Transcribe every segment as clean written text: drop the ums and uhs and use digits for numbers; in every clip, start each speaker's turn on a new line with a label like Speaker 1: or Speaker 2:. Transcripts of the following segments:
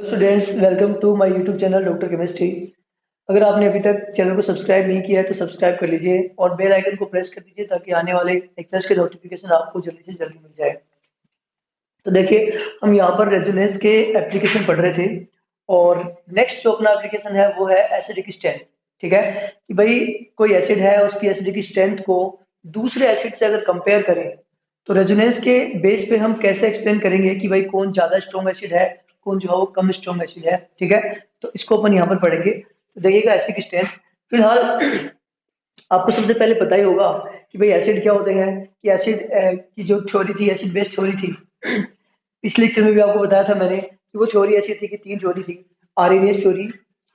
Speaker 1: Students, welcome to my YouTube channel doctor chemistry. अगर आपने अभी तक चैनल को सब्सक्राइब नहीं किया है तो सब्सक्राइब कर लीजिए और बेल आइकन को प्रेस कर दीजिए ताकि आने वाले लेक्चर्स के नोटिफिकेशन आपको जल्दी से जल्दी मिल जाए। तो देखिए, हम यहाँ पर रेजोनेंस के एप्लीकेशन पढ़ रहे थे और नेक्स्ट जो अपना एप्लीकेशन है वो है एसिडिक स्ट्रेंथ। ठीक है कि भाई कोई एसिड है, उसकी एसिडिक स्ट्रेंथ को दूसरे एसिड से अगर कंपेयर करें तो रेजोनेंस के बेस पे हम कैसे एक्सप्लेन करेंगे कि भाई कौन ज्यादा स्ट्रॉन्ग एसिड है, कौन जो है वो कम स्ट्रॉन्ग एसिड है। ठीक है, तो इसको अपन यहाँ पर पढ़ेंगे। तो देखिएगा एसिडिक स्ट्रेंथ। फिलहाल आपको सबसे पहले पता ही होगा कि भाई एसिड क्या होते हैं, कि एसिड की जो थ्योरी थी, एसिड बेस थ्योरी थी, पिछले लेक्चर में भी आपको बताया था मैंने कि वो थ्योरी ऐसी थी कि तीन थ्योरी थी: आर्रेनियस थ्योरी,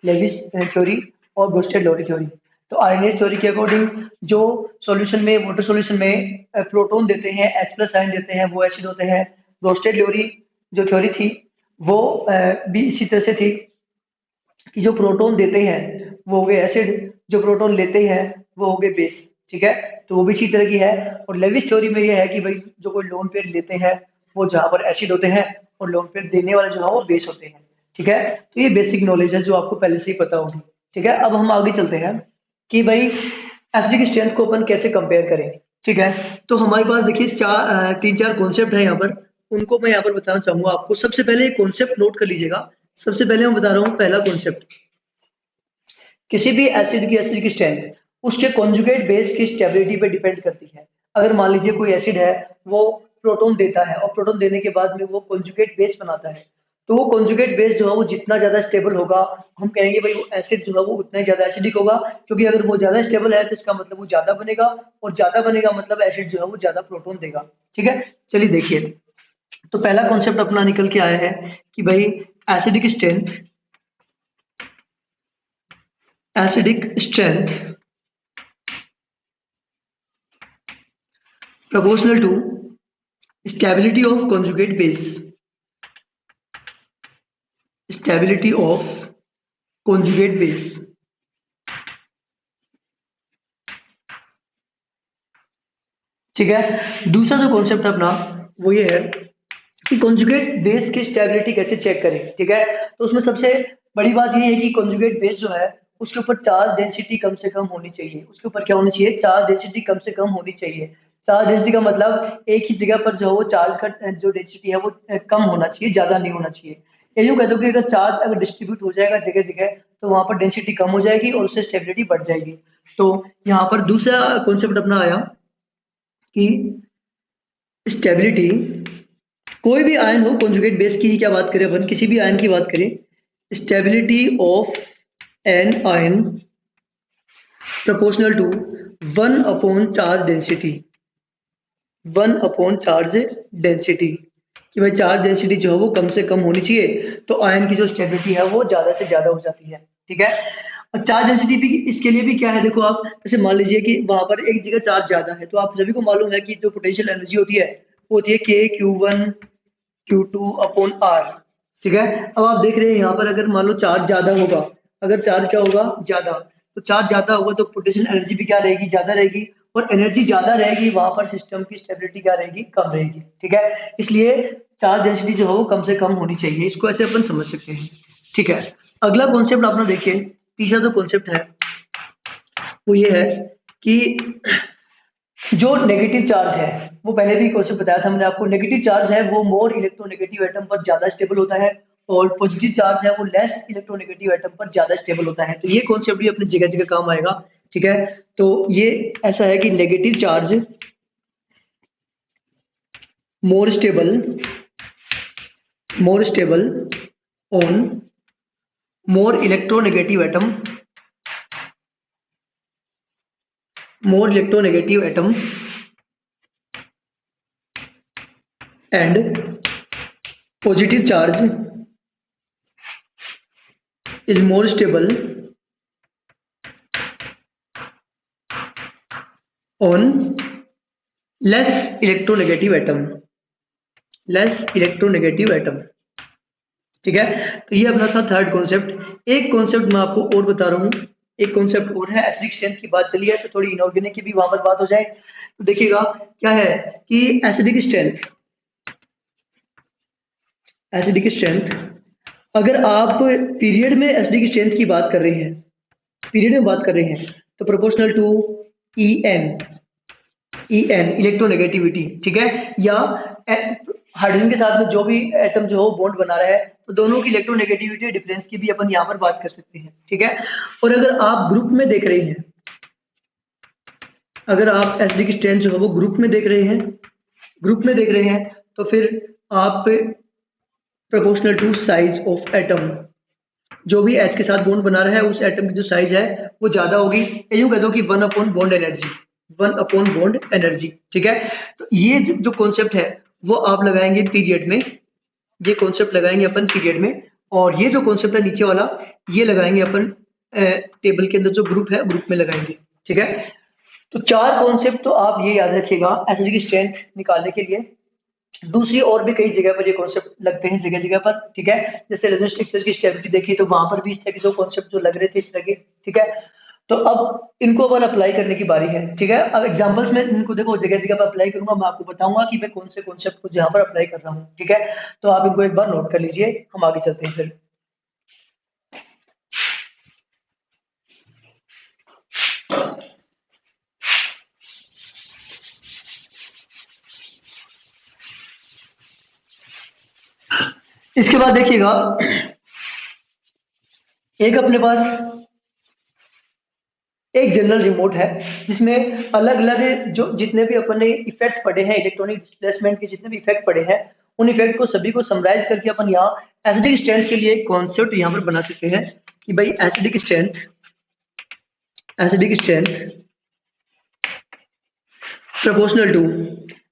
Speaker 1: लेविस थ्योरी और ब्रोस्टेड लोरी थ्योरी। तो आर्रेनियस थ्योरी के अकॉर्डिंग जो सॉल्यूशन में, वाटर सॉल्यूशन में प्रोटॉन देते हैं, H प्लस आयन देते हैं, वो एसिड होते हैं। ब्रोस्टेड लोरी जो थ्योरी थी वो भी इसी तरह से थी कि जो प्रोटॉन देते हैं वो हो गए एसिड, जो प्रोटॉन लेते हैं वो हो गए बेस। ठीक है, तो वो भी इसी तरह की है। और लेविस थ्योरी में ये है कि भाई जो कोई लोन पेयर लेते हैं वो जहाँ पर एसिड होते हैं और लोन पेयर देने वाले जो है वो बेस होते हैं। ठीक है, तो ये बेसिक नॉलेज है जो आपको पहले से ही पता होगी। ठीक है, अब हम आगे चलते हैं कि भाई एसिडिक स्ट्रेंथ को अपन कैसे कंपेयर करें। ठीक है, तो हमारे पास देखिए तीन चार कॉन्सेप्ट है यहाँ पर, उनको मैं यहाँ पर बताना चाहूंगा आपको। सबसे पहले कॉन्सेप्ट नोट कर लीजिएगा। सबसे पहले मैं बता रहा हूँ पहला कॉन्सेप्ट, किसी भी एसिड की एसिडिक स्ट्रेंथ उसके कॉन्जुगेट बेस की स्टेबिलिटी पे डिपेंड करती है। अगर मान लीजिए कोई एसिड है, वो प्रोटॉन देता है और प्रोटॉन देने के बाद में वो कॉन्जुगेट बेस बनाता है, तो वो कॉन्जुगेट बेस जो है वो जितना ज्यादा स्टेबल होगा, हम कहेंगे भाई वो एसिड जो है वो उतना ही ज्यादा एसिडिक होगा। क्योंकि अगर वो ज्यादा स्टेबल है तो इसका मतलब वो ज्यादा बनेगा, और ज्यादा बनेगा मतलब एसिड जो है वो ज्यादा प्रोटॉन देगा। ठीक है, चलिए देखिए। तो पहला कॉन्सेप्ट अपना निकल के आया है कि भाई acidic strength proportional to stability of conjugate base, stability of conjugate base। ठीक है, दूसरा जो कॉन्सेप्ट अपना वो ये है कि कॉन्जुगेट बेस की स्टेबिलिटी कैसे चेक करें। ठीक है, तो उसमें सबसे बड़ी बात ये है कि कॉन्जुगेट बेस जो है उसके ऊपर चार्ज डेंसिटी कम से कम होनी चाहिए। उसके ऊपर क्या होनी चाहिए? चार्ज डेंसिटी कम से कम होनी चाहिए। चार्ज डेंसिटी का मतलब एक ही जगह पर जो है वो चार्ज का जो डेंसिटी है वो कम होना चाहिए, ज्यादा नहीं होना चाहिए। या यूं कह दो कि अगर चार्ज अगर डिस्ट्रीब्यूट हो जाएगा जगह जगह तो वहां पर डेंसिटी कम हो जाएगी और उससे स्टेबिलिटी बढ़ जाएगी। तो यहाँ पर दूसरा कॉन्सेप्ट अपना आया कि स्टेबिलिटी, कोई भी आयन हो, कॉन्जुगेट बेस की ही क्या बात करें अपन, किसी भी आयन की बात करें, stability of an ion proportional to one upon charge density, one upon charge density. कि भाई चार्ज डेंसिटी जो है वो कम से कम होनी चाहिए तो आयन की जो स्टेबिलिटी है वो ज्यादा से ज्यादा हो जाती है। ठीक है, और चार्ज डेंसिटी भी इसके लिए भी क्या है, देखो आप जैसे मान लीजिए कि वहां पर एक जगह चार्ज ज्यादा है तो आप सभी को मालूम है कि जो पोटेंशियल एनर्जी होती है वो होती है K(Q1 Q2 अपॉन R)। ठीक है, अब आप देख रहे हैं यहाँ पर अगर मान लो चार्ज ज्यादा होगा, अगर चार्ज क्या होगा? ज्यादा। तो चार्ज ज्यादा होगा तो पोटेंशियल एनर्जी भी क्या रहेगी? ज्यादा रहेगी। और एनर्जी ज्यादा रहेगी वहां पर सिस्टम की स्टेबिलिटी क्या रहेगी? कम रहेगी। ठीक है, इसलिए चार्ज डेंसिटी जो है वो कम से कम होनी चाहिए। इसको ऐसे अपन समझ सकते हैं। ठीक है, अगला कॉन्सेप्ट अपना देखिए, तीसरा जो कॉन्सेप्ट है वो ये है कि जो नेगेटिव चार्ज है, वो पहले भी क्वेश्चन बताया था मैंने आपको, नेगेटिव चार्ज है वो मोर इलेक्ट्रोनेगेटिव एटम पर ज्यादा स्टेबल होता है और पॉजिटिव चार्ज है वो लेस इलेक्ट्रोनेगेटिव एटम पर ज्यादा स्टेबल होता है। तो ये कॉन्सेप्ट भी अपनी जगह जगह काम आएगा। ठीक है, तो ये ऐसा है कि negative charge more stable on more electronegative atom, more electronegative atom and positive charge is more stable on less electronegative atom, less electronegative atom। ठीक है, तो ये अपना था थर्ड कॉन्सेप्ट। एक कॉन्सेप्ट मैं आपको और बता रहा हूँ, एक कॉन्सेप्ट और है। एसिडिक स्ट्रेंथ की बात चली है तो थोड़ी इनऑर्गेनिक की भी वहां पर बात हो जाए। तो देखिएगा क्या है कि एसिडिक स्ट्रेंथ अगर आप पीरियड में एसिडिक की स्ट्रेंथ की बात कर रहे हैं, पीरियड में बात कर रहे हैं, तो proportional to E N, electronegativity, ठीक है, या हाइड्रोजन के साथ में जो भी एटम जो हो बॉन्ड बना रहा है, तो दोनों की इलेक्ट्रोनेगेटिविटी डिफरेंस की भी अपन यहाँ पर बात कर सकते हैं, ठीक है। और अगर आप ग्रुप में देख रहे हैं, अगर आप एसिडिक स्ट्रेंथ जो है वो ग्रुप में देख रहे हैं, ग्रुप में देख रहे हैं, तो फिर आप proportional to size of atom, जो भी एच के साथ बॉन्ड बना रहा है उस एटम की जो साइज है वो ज्यादा होगी, यूं कह दो कि 1/बॉन्ड एनर्जी, 1/बॉन्ड एनर्जी, ठीक है। तो ये जो कॉन्सेप्ट है वो आप लगाएंगे पीरियड में, ये कॉन्सेप्ट लगाएंगे अपन पीरियड में, और ये जो कॉन्सेप्ट है नीचे वाला ये लगाएंगे अपन टेबल के अंदर जो ग्रुप है ग्रुप में लगाएंगे, ठीक है। तो 4 कॉन्सेप्ट तो आप ये याद रखिएगा एसिडिक स्ट्रेंथ निकालने के लिए। दूसरी और भी कई जगह पर ये कॉन्सेप्ट लगते हैं जगह जगह पर, ठीक है। जैसे रेजिस्टिक्स की स्टेबिलिटी देखी तो वहां पर भी इस तरह के जो कॉन्सेप्ट जो लग रहे थे इस तरह के, ठीक है। तो अब इनको अपन अप्लाई करने की बारी है, ठीक है। अब एग्जांपल्स में इनको देखो जगह जगह पर अप्लाई करूंगा, मैं आपको बताऊंगा कि मैं कौन से कॉन्सेप्ट को जहां पर अप्लाई कर रहा हूँ, ठीक है। तो आप इनको एक बार नोट कर लीजिए, हम आगे चलते हैं फिर। इसके बाद देखिएगा एक अपने पास एक जनरल रिमोट है जिसमें अलग अलग जो जितने भी अपने इफेक्ट पड़े हैं इलेक्ट्रॉनिक डिस्प्लेसमेंट के, जितने भी इफेक्ट पड़े हैं उन इफेक्ट को सभी को समराइज करके अपन यहाँ एसिडिक स्ट्रेंथ के लिए एक कॉन्सेप्ट यहाँ पर बना सकते हैं कि भाई एसिडिक स्ट्रेंथ प्रोपोर्शनल टू,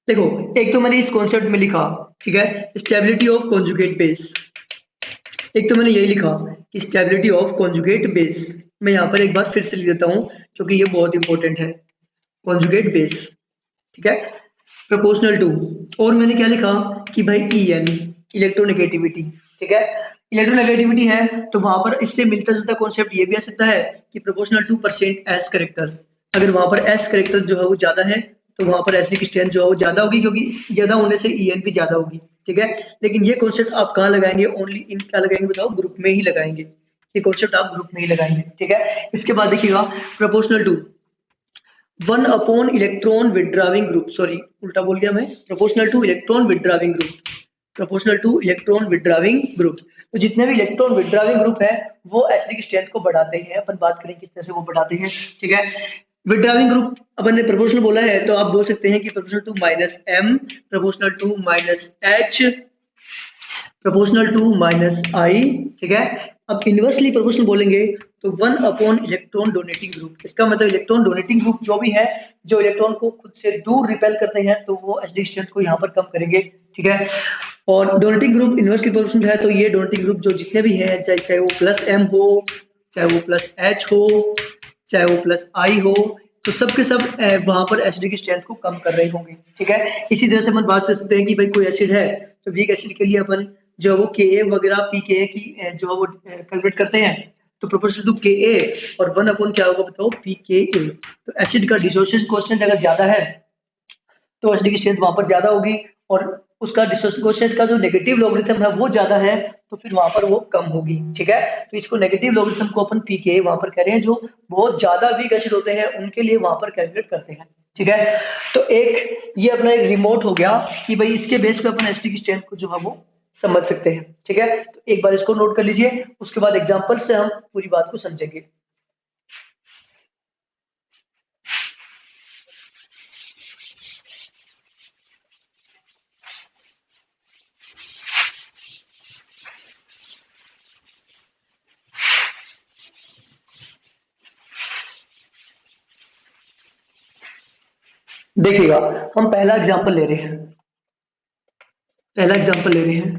Speaker 1: देखो एक तो मैंने इस कॉन्सेप्ट में लिखा, ठीक है, स्टेबिलिटी ऑफ कॉन्जुगेट बेस, एक तो मैंने यही लिखा कि स्टेबिलिटी ऑफ कॉन्जुगेट बेस। मैं यहाँ पर एक बार फिर से लिख देता हूँ क्योंकि ये बहुत इंपॉर्टेंट है, कॉन्जुगेट बेस, ठीक है, प्रोपोर्शनल टू। और मैंने क्या लिखा कि भाई ई एन, इलेक्ट्रोनेगेटिविटी, ठीक है। इलेक्ट्रोनेगेटिविटी है तो वहां पर इससे मिलता जुलता कॉन्सेप्ट ये भी आ सकता है कि proportional two percent S character, अगर वहां पर एस करेक्टर जो है वो ज्यादा है तो वहां पर एसिडिक स्ट्रेंथ जो है वो ज्यादा होगी, क्योंकि ज्यादा होने से ई एन भी ज्यादा होगी, ठीक है। लेकिन ये कॉन्सेप्ट आप कहाँ लगाएंगे, ओनली इन क्या लगाएंगे बताओ, ग्रुप में ही लगाएंगे, ये कॉन्सेप्ट आप ग्रुप में ही लगाएंगे, ठीक है। इसके बाद देखिएगा proportional to one by electron withdrawing group, sorry उल्टा बोल गया मैं, proportional to electron withdrawing group, proportional to electron withdrawing group. तो जितने भी इलेक्ट्रॉन विथड्राविंग ग्रुप है वो एसिडिक स्ट्रेंथ को बढ़ाते हैं, अपन बात करें किस तरह से वो बढ़ाते हैं, ठीक है। विथड्राविंग ग्रुप अपन ने प्रोपोर्शनल बोला है तो आप बोल सकते हैं कि proportional to -m, proportional to -h, proportional to -i, ठीक है। अब इनवर्सली प्रोपोर्शनल बोलेंगे तो 1/इलेक्ट्रॉन डोनेटिंग ग्रुप, इसका मतलब इलेक्ट्रॉन डोनेटिंग ग्रुप जो भी है, जो इलेक्ट्रॉन को खुद से दूर रिपेल करते हैं तो वो एसिडिक स्ट्रेंथ को यहाँ पर कम करेंगे, ठीक है। और डोनेटिंग ग्रुप इनवर्सली प्रोपोर्शनल है तो ये डोनेटिंग ग्रुप जो जितने भी हैं, चाहे वो +m हो, चाहे वो +h हो, चाहे वो +i हो, तो सब के सब वहां पर एसिडिक स्ट्रेंथ को कम कर रहे होंगे, ठीक है। इसी तरह से अपन बात कर सकते हैं कि भाई कोई एसिड है तो वीक एसिड के लिए अपन जो वो के वगैरह पी के की जो है वो कैलकुलेट करते हैं, तो प्रोपोर्शनल टू के और 1 क्या होगा बताओ, पी के। तो एसिड का डिसोसिएशन कोएफिशिएंट अगर ज्यादा है तो एसिडिक स्ट्रेंथ वहां पर ज्यादा होगी, और उसका डिसोसिएशन कोएफिशिएंट का जो नेगेटिव लॉगरिथम है वो ज्यादा है तो फिर वहां पर वो कम होगी, ठीक है। तो इसको नेगेटिव लॉगरिथम को अपन पीके वहां पर कह रहे हैं, जो बहुत ज्यादा वीक एसिड होते हैं उनके लिए वहां पर कैलकुलेट करते हैं, ठीक है। तो एक ये अपना एक रिमोट हो गया कि भाई इसके बेस पे अपन एसिडिक स्ट्रेंथ को जो है वो समझ सकते हैं, ठीक है। तो एक बार इसको नोट कर लीजिए, उसके बाद एग्जाम्पल से हम पूरी बात को समझेंगे। देखिएगा हम पहला एग्जाम्पल ले रहे हैं, पहला एग्जाम्पल ले रहे हैं,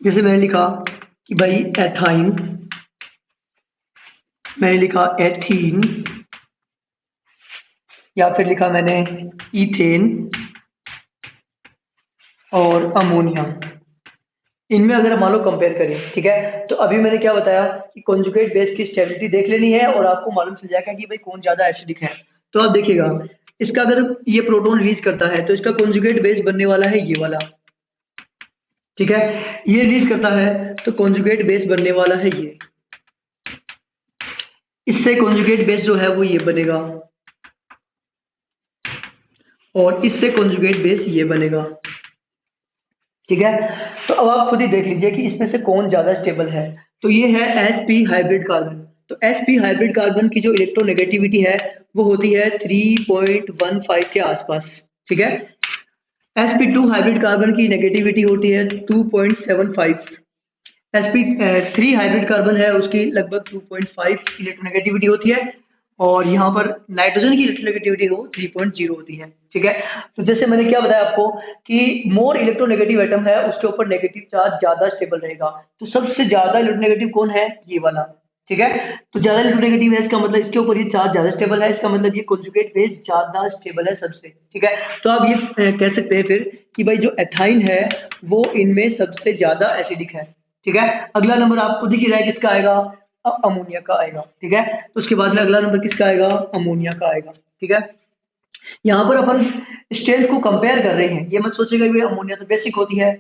Speaker 1: जैसे मैंने लिखा कि भाई एथाइन, मैंने लिखा एथीन, या फिर लिखा मैंने इथेन और अमोनिया। इनमें अगर मान लो कंपेयर करें, ठीक है, तो अभी मैंने क्या बताया कि कॉन्जुगेट बेस की स्टेबिलिटी देख लेनी है और आपको मालूम चल जाएगा कि भाई कौन ज्यादा एसिडिक है। तो आप देखिएगा इसका अगर ये प्रोटॉन रिलीज करता है तो इसका कॉन्जुगेट बेस बनने वाला है ये वाला, ठीक है, ये रिलीज करता है तो कॉन्जुगेट बेस बनने वाला है ये। इससे कॉन्जुगेट बेस जो है वो ये बनेगा और इससे कॉन्जुगेट बेस ये बनेगा। ठीक है, तो अब आप खुद ही देख लीजिए कि इसमें से कौन ज्यादा स्टेबल है। तो ये है sp हाइब्रिड कार्बन। तो sp हाइब्रिड कार्बन की जो इलेक्ट्रोनेगेटिविटी है वो होती है 3.15 के आसपास। ठीक है, sp2 हाइब्रिड कार्बन की नेगेटिविटी होती है 2.75। sp3 हाइब्रिड कार्बन है उसकी लगभग 2.5 इलेक्ट्रोनेगेटिविटी होती है और यहाँ पर नाइट्रोजन की इलेक्ट्रोनेगेटिविटी हो 3.0 होती है। ठीक है, तो जैसे मैंने क्या बताया आपको कि मोर इलेक्ट्रोनेगेटिव एटम है उसके ऊपर नेगेटिव चार्ज ज्यादा स्टेबल रहेगा। तो सबसे ज्यादा इलेक्ट्रोनेगेटिव कौन है? ये वाला। ठीक है, तो ज्यादा इलेक्ट्रोनेगेटिव है इसका मतलब इसके ऊपर ये चार्ज ज्यादा स्टेबल है, इसका मतलब ये कॉन्जुगेट बेस ज्यादा स्टेबल है सबसे। ठीक है, तो आप ये कह सकते हैं फिर कि भाई जो एथाइन है वो इनमें सबसे ज्यादा एसिडिक है। ठीक है, अगला नंबर आपको दिख रहा है किसका आएगा? अमोनिया का आएगा। ठीक है, तो उसके बाद में अगला नंबर किसका आएगा? अमोनिया का आएगा। ठीक है, यहाँ पर अपन स्ट्रेंथ को कंपेयर कर रहे हैं, ये मत सोचिएगा कि अमोनिया तो बेसिक होती है,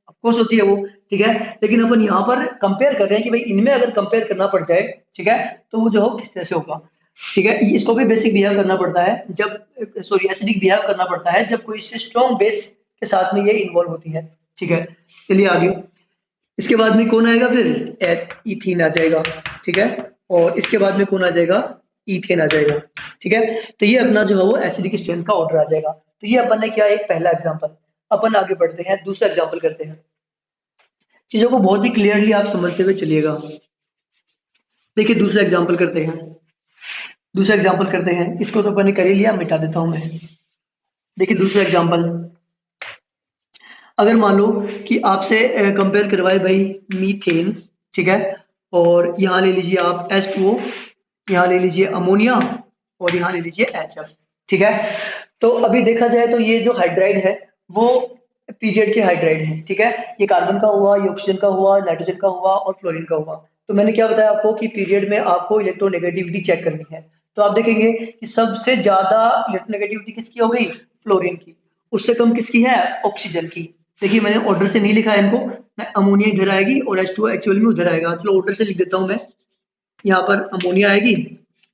Speaker 1: ऑफकोर्स होती है वो। ठीक है, लेकिन अपन यहाँ पर कंपेयर कर रहे हैं कि भाई इनमें अगर कंपेयर करना पड़ जाए, ठीक है, तो वो जो हो किस तरह से होगा। ठीक है, इसको भी बेसिक बिहेव करना पड़ता है जब सॉरी एसिडिक बिहेव करना पड़ता है जब कोई स्ट्रॉन्ग बेस के साथ में ये इन्वॉल्व होती है। ठीक है, चलिए आगे। इसके बाद में कौन आएगा फिर? इथीन आ जाएगा। ठीक है, और इसके बाद में कौन आ जाएगा? इथेन आ जाएगा। ठीक है, तो ये अपना जो है वो एसिडिक स्ट्रेंथ का ऑर्डर आ जाएगा। तो ये अपन ने क्या, एक पहला एग्जांपल। अपन आगे बढ़ते हैं, दूसरा एग्जांपल करते हैं। चीजों को बहुत ही क्लियरली आप समझते हुए चलिएगा। देखिए दूसरा एग्जांपल करते हैं, दूसरा एग्जांपल करते हैं। इसको तो अपन ने कर ही लिया, मिटा देता हूं मैं। देखिए दूसरा एग्जांपल, अगर मान लो कि आपसे कंपेयर करवाए भाई मीथेन। ठीक है, और यहाँ ले लीजिए आप H2O, यहाँ ले लीजिए अमोनिया और यहाँ ले लीजिए HF। ठीक है, तो अभी देखा जाए तो ये जो हाइड्राइड है वो पीरियड के हाइड्राइड है। ठीक है, ये कार्बन का हुआ, ये ऑक्सीजन का हुआ, नाइट्रोजन का हुआ और फ्लोरीन का हुआ। तो मैंने क्या बताया आपको कि पीरियड में आपको इलेक्ट्रोनेगेटिविटी चेक करनी है। तो आप देखेंगे कि सबसे ज्यादा इलेक्ट्रोनेगेटिविटी किसकी हो गई? फ्लोरीन की। उससे कम किसकी है? ऑक्सीजन की। देखिए मैंने ऑर्डर से नहीं लिखा है इनको, मैं अमोनिया इधर आएगी और H2O एक्चुअल में उधर आएगा। चलो ऑर्डर से लिख देता हूँ मैं। यहाँ पर अमोनिया आएगी,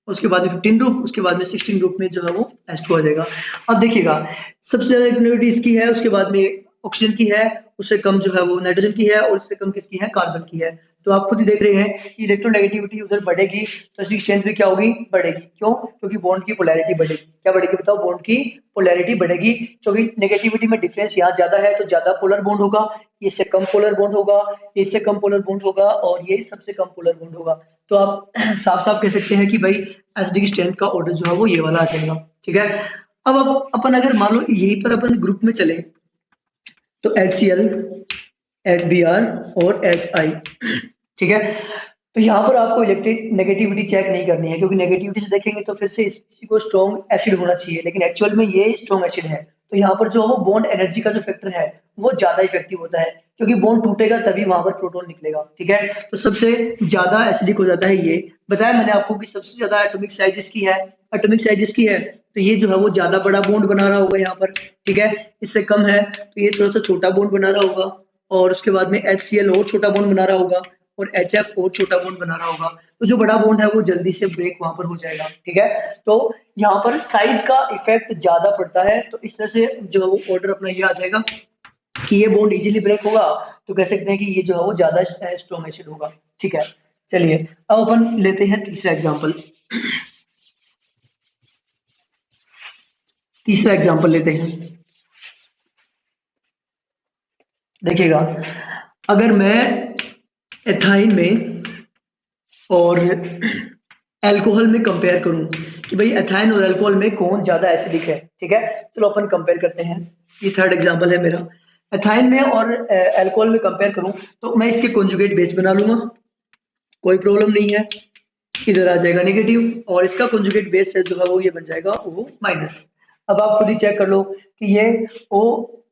Speaker 1: उसके बाद में 15 ग्रुप, उसके बाद में 16 ग्रुप में जो है वो H2 आ जाएगा। अब देखिएगा सबसे ज्यादा इलेक्ट्रोनेगेटिविटी इसकी है, उसके बाद में ऑक्सीजन की है, उससे कम जो है वो नाइट्रोजन की है और उससे कम किसकी है? कार्बन की है। तो आप खुद ही देख रहे हैं कि इलेक्ट्रोनेगेटिविटी उधर बढ़ेगी तो इसकी स्ट्रेंथ भी क्या होगी? बढ़ेगी। क्यों? क्योंकि बॉन्ड की पोलैरिटी बढ़ेगी। क्या बढ़ेगी बताओ? बॉन्ड की पोलैरिटी बढ़ेगी, क्योंकि नेगेटिविटी में डिफरेंस यहाँ ज्यादा है तो ज्यादा पोलर बॉन्ड होगा, इससे कम पोलर बॉन्ड होगा, इससे कम पोलर बॉन्ड होगा और ये सबसे कम पोलर बॉन्ड होगा। तो आप साफ साफ कह सकते हैं कि भाई एसिडिक स्ट्रेंथ का ऑर्डर जो है वो ये वाला आ जाएगा। ठीक है, अब अपन अगर मान लो यहीं पर अपन ग्रुप में चले तो HCl, HBr और HI। ठीक है, तो यहाँ पर आपको इलेक्ट्रिक नेगेटिविटी चेक नहीं करनी है, क्योंकि नेगेटिविटी से देखेंगे तो फिर से इसी को स्ट्रॉन्ग एसिड होना चाहिए, लेकिन एक्चुअल में ये स्ट्रॉन्ग एसिड है। तो यहाँ पर जो वो बॉन्ड एनर्जी का जो फैक्टर है वो ज्यादा इफेक्टिव होता है, क्योंकि बॉन्ड टूटेगा तभी वहां पर प्रोटॉन निकलेगा। ठीक है, तो सबसे ज्यादा एसिडिक हो जाता है ये। बताया मैंने आपको कि सबसे ज्यादा एटॉमिक साइज इसकी है, एटॉमिक साइज इसकी है, तो ये जो है वो ज्यादा बड़ा बॉन्ड बना रहा होगा यहाँ पर। ठीक है, इससे कम है तो ये थोड़ा सा छोटा बॉन्ड बना रहा होगा, और उसके बाद में HCl और छोटा बॉन्ड बना रहा होगा और HF और छोटा बॉन्ड बना रहा होगा। तो जो बड़ा बॉन्ड है वो जल्दी से ब्रेक वहां पर हो जाएगा। ठीक है, तो यहाँ पर साइज का इफेक्ट ज्यादा पड़ता है, तो इस तरह से जो है वो ऑर्डर अपना ये आ जाएगा कि ये बॉन्ड इजीली ब्रेक होगा, तो कह सकते हैं कि ये जो है वो ज्यादा स्ट्रॉन्ग एसिड होगा। ठीक है, चलिए अब अपन लेते हैं तीसरा एग्जाम्पल। तीसरा एग्जाम्पल लेते हैं। देखिएगा, अगर मैं एथाइन में और अल्कोहल में कंपेयर करूं कि भाई एथाइन और अल्कोहल में कौन ज्यादा एसिडिक है। ठीक है, चलो अपन कंपेयर करते हैं। ये थर्ड एग्जांपल है मेरा। एथाइन में और अल्कोहल में कंपेयर करूं तो मैं इसके कॉन्जुगेट बेस बना लूंगा, कोई प्रॉब्लम नहीं है। इधर आ जाएगा नेगेटिव और इसका कॉन्जुगेट बेस है जो है वो ये बन जाएगा O माइनस। अब आप खुद ही चेक कर लो कि ये O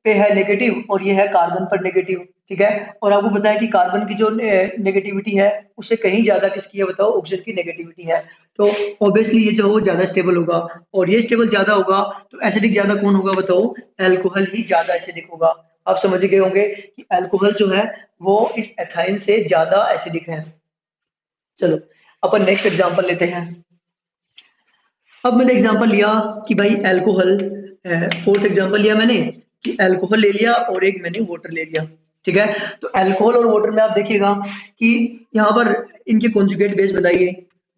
Speaker 1: पे है नेगेटिव और ये है कार्बन पर नेगेटिव। ठीक है, और आपको पता है कि कार्बन की जो नेगेटिविटी है उससे कहीं ज्यादा किसकी है बताओ? ऑक्सीजन की नेगेटिविटी है। तो ऑब्वियसली ये जो है वो ज्यादा स्टेबल होगा, और ये स्टेबल ज्यादा होगा तो एसिडिक ज्यादा कौन होगा बताओ? अल्कोहल ही ज्यादा एसिडिक होगा। आप समझ गए होंगे कि अल्कोहल जो है वो इस एथाइन से ज्यादा एसिडिक है। चलो अपन नेक्स्ट एग्जांपल लेते हैं। अब मैंने एग्जांपल लिया कि भाई अल्कोहल, फोर्थ एग्जांपल लिया मैंने कि अल्कोहल ले लिया और एक मैंने वाटर ले लिया। ठीक है, तो अल्कोहल और वाटर में आप देखिएगा कि यहाँ पर इनके कॉन्जुगेट बेस बनाइए,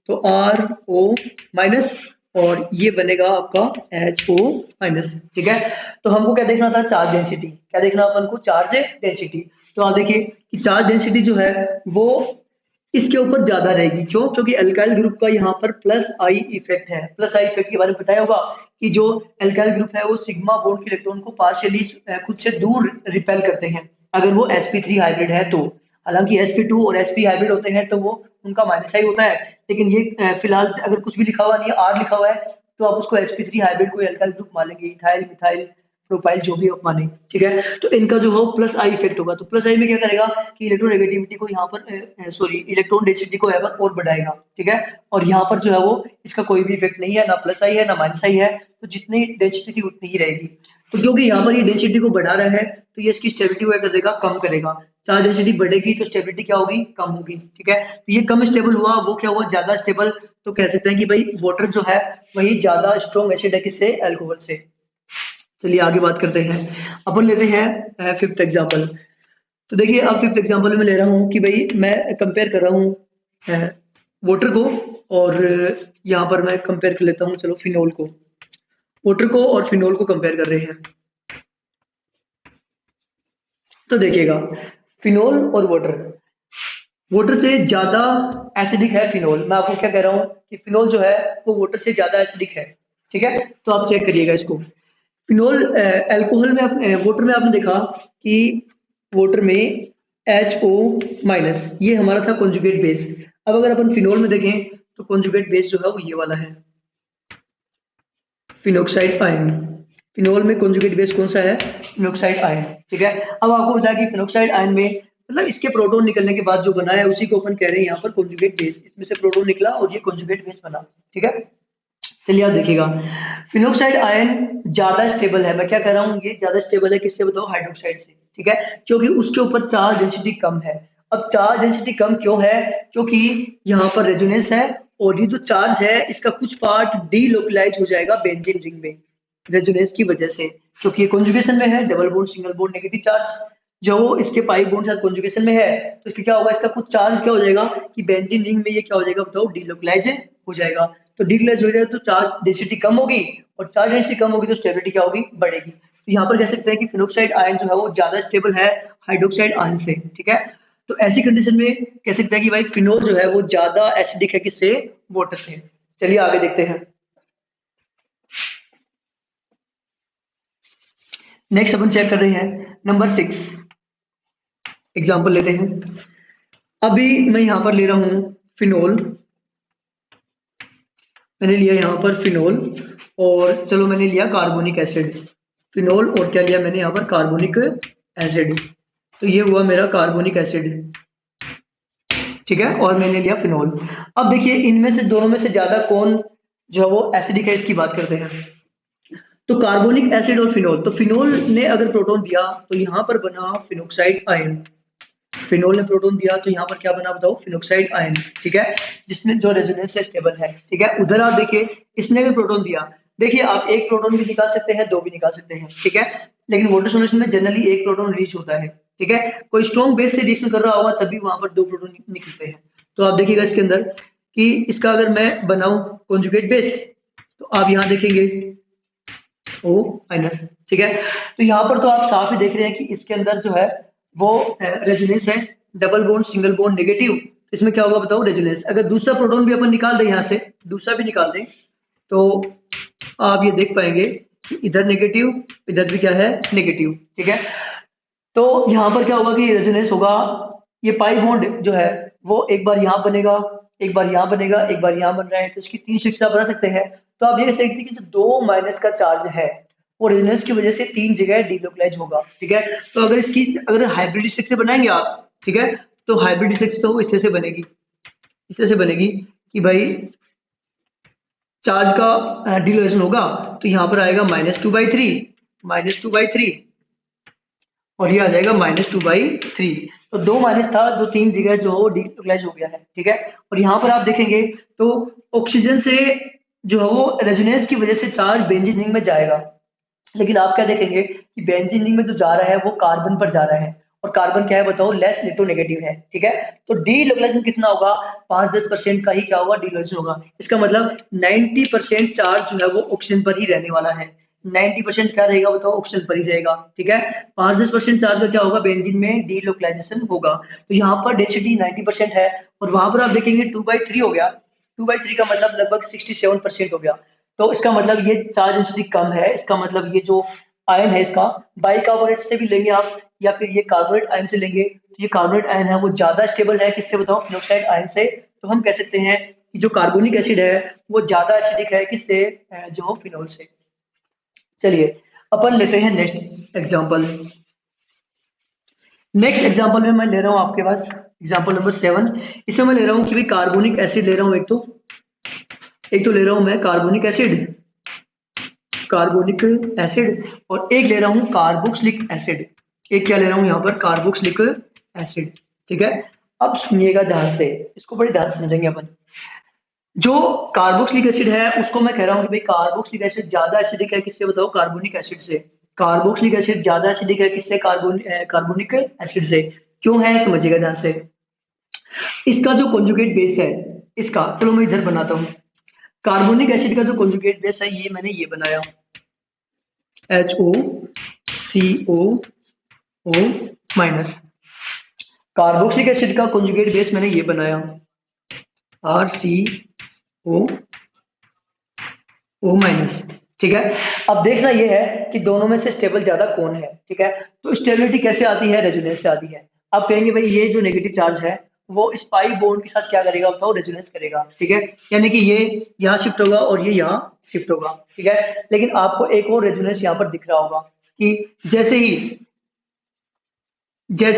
Speaker 1: तो RO- और ये बनेगा आपका HO-। ठीक है, तो हमको क्या देखना था, चार्ज डेंसिटी। क्या देखना अपन को, चार्ज डेंसिटी। तो आप देखिए कि चार्ज डेंसिटी जो है वो इसके ऊपर ज्यादा रहेगी। क्यों? क्योंकि अल्काइल ग्रुप का यहाँ पर प्लस आई इफेक्ट है। प्लस आई इफेक्ट के बारे में बताया होगा कि जो अल्काइल ग्रुप है वो सिग्मा बॉन्ड के इलेक्ट्रॉन को पार्शियली खुद से दूर रिपेल करते हैं अगर वो sp3 हाइब्रिड है तो। हालांकि sp2 और sp हाइब्रिड होते हैं तो वो उनका माइनस आई होता है, लेकिन ये फिलहाल अगर कुछ भी लिखा हुआ नहीं है, आर लिखा हुआ है, तो आप उसको sp3 हाइब्रिड को अल्काइल ग्रुप मानेंगे, इथाइल मिथाइल प्रोपाइल जो भी आप माने। ठीक है, तो इनका जो हो प्लस आई इफेक्ट होगा, तो प्लस आई में क्या करेगा कि इलेक्ट्रोनेगेटिविटी को यहाँ पर सॉरी इलेक्ट्रॉन डेंसिटी को यहाँ पर और बढ़ाएगा। ठीक है, और यहाँ पर जो है वो इसका कोई भी इफेक्ट नहीं है, ना प्लस आई है ना माइनस आई है, तो जितनी डेंसिटी थी उतनी ही रहेगी। तो क्योंकि यहाँ पर ये डेंसिटी को बढ़ा रहा है तो ये इसकी स्टेबिलिटी को क्या कर देगा, कम करेगा। चार्ज डेंसिटी बढ़ेगी तो स्टेबिलिटी क्या होगी, कम होगी। ठीक है, तो ये कम स्टेबल हुआ, वो क्या हुआ, ज्यादा स्टेबल। तो कह सकते हैं कि भाई वाटर जो है वही ज्यादा स्ट्रॉन्ग एसिड है किससे, अल्कोहल से। चलिए आगे बात करते हैं। अपन लेते हैं फिफ्थ एग्जाम्पल। तो देखिए अब फिफ्थ एग्जाम्पल में ले रहा हूँ कि भाई मैं कंपेयर कर रहा हूँ वाटर को, और यहाँ पर मैं कंपेयर कर लेता हूँ, चलो फिनोल को। वाटर को और फिनोल को कंपेयर कर रहे हैं। तो देखिएगा फिनोल और वाटर, वाटर से ज्यादा एसिडिक है फिनोल। मैं आपको क्या कह रहा हूँ कि फिनोल जो है वो वाटर से ज्यादा एसिडिक है। ठीक है, तो आप चेक करिएगा इसको। फिनोल अल्कोहल में वाटर में आपने देखा कि वाटर में HO- ये हमारा था कॉन्जुगेट बेस। अब अगर अपन फिनोल में देखें तो कॉन्जुगेट बेस जो है वो ये वाला है, फिनोक्साइड आयन। फिनोल में कॉन्जुगेट बेस कौन सा है, फिनोक्साइड आयन। ठीक है, अब आपको बताया कि फिनोक्साइड आयन में मतलब इसके प्रोटॉन निकलने के बाद जो बना है उसी को अपन कह रहे हैं यहाँ पर कॉन्जुगेट बेस। इसमें से प्रोटॉन निकला और ये कॉन्जुगेट बेस बना। ठीक है, चलिए आप देखिएगा फिनोक्साइड आयन ज्यादा स्टेबल है। मैं क्या कह रहा हूँ, ये ज्यादा स्टेबल है किससे बताओ, हाइड्रोक्साइड से। ठीक है, क्योंकि उसके ऊपर चार्ज डेंसिटी कम है। अब चार्ज डेंसिटी कम क्यों है, क्योंकि यहाँ पर रेजोनेंस है, और ये जो चार्ज है इसका कुछ पार्ट डीलोकलाइज हो जाएगा बेंजीन रिंग में रेजोनेंस की वजह से, क्योंकि ये कॉन्जुगेशन में है, double bond single bond negative charge जो इसके पाई बॉन्ड साथ कॉन्जुगेशन में है, तो इसका क्या होगा, इसका कुछ चार्ज क्या हो जाएगा कि बेंजीन रिंग में ये क्या हो जाएगा बताओ, डीलोकलाइज हो जाएगा। तो डीलोकलाइज हो जाएगा तो चार्ज डेंसिटी कम होगी, और चार्ज डेंसिटी कम होगी तो स्टेबिलिटी क्या होगी, बढ़ेगी। तो यहाँ पर कह सकते हैं कि फिनोक्साइड आयन जो है वो ज्यादा स्टेबल है हाइड्रोक्साइड आयन से। ठीक है, तो ऐसी कंडीशन में कह सकते हैं कि भाई फिनोल जो है वो ज्यादा एसिडिक है किससे, वाटर से। चलिए आगे देखते हैं। नेक्स्ट अपन चेक कर रहे हैं नंबर 6 एग्जाम्पल लेते हैं। अभी मैं यहाँ पर ले रहा हूँ फिनोल, मैंने लिया यहाँ पर फिनोल, और चलो मैंने लिया कार्बोनिक एसिड। फिनोल और क्या लिया मैंने यहाँ पर, कार्बोनिक एसिड। तो ये हुआ मेरा कार्बोनिक एसिड। ठीक है, और मैंने लिया फिनोल। अब देखिए इनमें से दोनों में से ज्यादा कौन जो है वो एसिडिक है, इसकी बात करते हैं। तो कार्बोनिक एसिड और फिनोल, तो फिनोल ने अगर प्रोटॉन दिया तो यहाँ पर बना फिनोक्साइड आयन। फिनोल ने प्रोटॉन दिया तो यहाँ पर क्या बना बताओ, फिनोक्साइड आयन। ठीक है, जिसमें जो रेजोनेंस से स्टेबल है। ठीक है, उधर आप देखिए इसने अगर प्रोटॉन दिया, देखिए आप एक प्रोटॉन भी निकाल सकते हैं, दो भी निकाल सकते हैं। ठीक है, लेकिन वाटर सॉल्यूशन में जनरली एक प्रोटॉन रिलीज होता है। ठीक है, कोई स्ट्रॉन्ग बेस से रिएक्शन कर रहा होगा तभी वहां पर दो प्रोटॉन निकलते हैं। तो आप देखिएगा इसके अंदर कि इसका अगर मैं बनाऊं कॉन्जुगेट बेस, तो आप यहाँ देखेंगे O-। ठीक है, तो यहाँ पर तो आप साफ ही देख रहे हैं कि इसके अंदर जो है वो रेजोनेंस है, double bond single bond negative. इसमें क्या होगा बताओ, रेजोनेंस। अगर दूसरा प्रोटॉन भी अपन निकाल दें यहाँ से, दूसरा भी निकाल दें, तो आप ये देख पाएंगे कि इधर नेगेटिव, इधर भी क्या है, नेगेटिव। ठीक है, तो यहाँ पर क्या होगा कि रेजोनेंस होगा, ये पाई बॉन्ड जो है वो एक बार यहाँ बनेगा, एक बार यहाँ बनेगा, एक बार यहाँ बन रहा है, तो इसकी तीन शिक्षा बना सकते हैं। तो आप ये कह सकते हैं कि जो दो माइनस का चार्ज है वो रेजोनेंस की वजह से तीन जगह डिलोकलाइज होगा। ठीक है, तो अगर इसकी अगर हाइब्रिड स्टिक से बनाएंगे आप, ठीक है, तो हाइब्रिड स्टिक तो इस तरह से बनेगी, इस तरह से बनेगी कि भाई चार्ज का डिलोकेशन होगा, तो यहाँ पर आएगा -2/3, -2/3, और ये आ जाएगा -2/3। तो 2 माइनस था, जो 3 जगह जो वो डिलोकलाइज हो गया है, ठीक है। और यहाँ पर आप देखेंगे तो ऑक्सीजन से जो है वो रेजोनेंस की वजह से चार्ज बेंजीन रिंग में जाएगा, लेकिन आप क्या देखेंगे कि बेंजीन रिंग में जो जा रहा है वो कार्बन पर जा रहा है, और कार्बन क्या है बताओ, लेस इलेक्ट्रोनेगेटिव है, ठीक है। तो डी लोकलाइजेशन कितना होगा, 5-10% का ही क्या होगा, डी लोकलाइजेशन होगा। इसका मतलब 90% चार्ज जो है वो ऑक्सीजन पर ही रहने वाला है। 90% क्या रहेगा बताओ, ऑक्सीजन पर ही रहेगा, ठीक है। 5-10% चार्ज का क्या होगा, बेंजीन में डी लोकलाइजेशन होगा। तो यहाँ पर डेंसिटी 90% है, और वहां पर आप देखेंगे 2/3 हो गया। 2/3 का मतलब लगभग 67% हो गया। तो इसका मतलब ये चार्ज डेंसिटी कम है, इसका मतलब ये जो आयन है इसका बाइकार्बोनेट से भी लेंगे आप, या फिर ये कार्बोनेट आयन से लेंगे, तो ये कार्बोनेट आयन है वो ज्यादा स्टेबल है किससे बताओ, फिनोक्साइड आयन से। तो हम कह सकते हैं कि जो कार्बोनिक एसिड है वो ज्यादा एसिडिक है किससे, जो फिनोल से। चलिए अपन लेते हैं नेक्स्ट एग्जांपल। नेक्स्ट एग्जांपल में मैं ले रहा हूं आपके पास एग्जांपल नंबर 7। इसमें मैं ले रहा हूं कि भाई कार्बोनिक एसिड ले रहा हूं, एक तो ले रहा हूं मैं कार्बोनिक एसिड, और एक ले रहा हूं कार्बोक्सिलिक एसिड। एक क्या ले रहा हूं यहाँ पर, कार्बोक्सिलिक एसिड, ठीक है। अब सुनिएगा ध्यान से, इसको बड़े ध्यान से समझेंगे अपन। जो कार्बोक्सिलिक एसिड है उसको मैं कह रहा हूँ कि भाई कार्बोक्सिलिक एसिड ज्यादा एसिडिक है किससे बताओ, कार्बोनिक एसिड से। कार्बोक्सिलिक एसिड ज्यादा एसिडिक है किससे, कार्बोनिक एसिड से। क्यों है समझिएगा ध्यान से। इसका जो कॉन्जुगेट बेस है, इसका चलो मैं इधर बनाता हूँ। कार्बोनिक एसिड का जो कॉन्जुगेट बेस है ये मैंने ये बनाया, HOCOO माइनस। कार्बोक्सिलिक एसिड का कॉन्जुगेट बेस मैंने ये बनाया, RCOO माइनस, ठीक है। अब देखना ये है कि दोनों में से स्टेबल ज्यादा कौन है, ठीक है। तो स्टेबिलिटी कैसे आती है, रेजोनेंस से आती है। आप कहेंगे भाई ये जो नेगेटिव चार्ज है वो इस पाई बॉन्ड के साथ क्या करेगा बताओ, रेजोनेंस करेगा, ठीक है। यानी कि ये यहाँ शिफ्ट होगा और ये यहाँ शिफ्ट होगा, ठीक है। लेकिन आपको एक और रेजोनेंस यहाँ पर दिख रहा होगा कि जैसे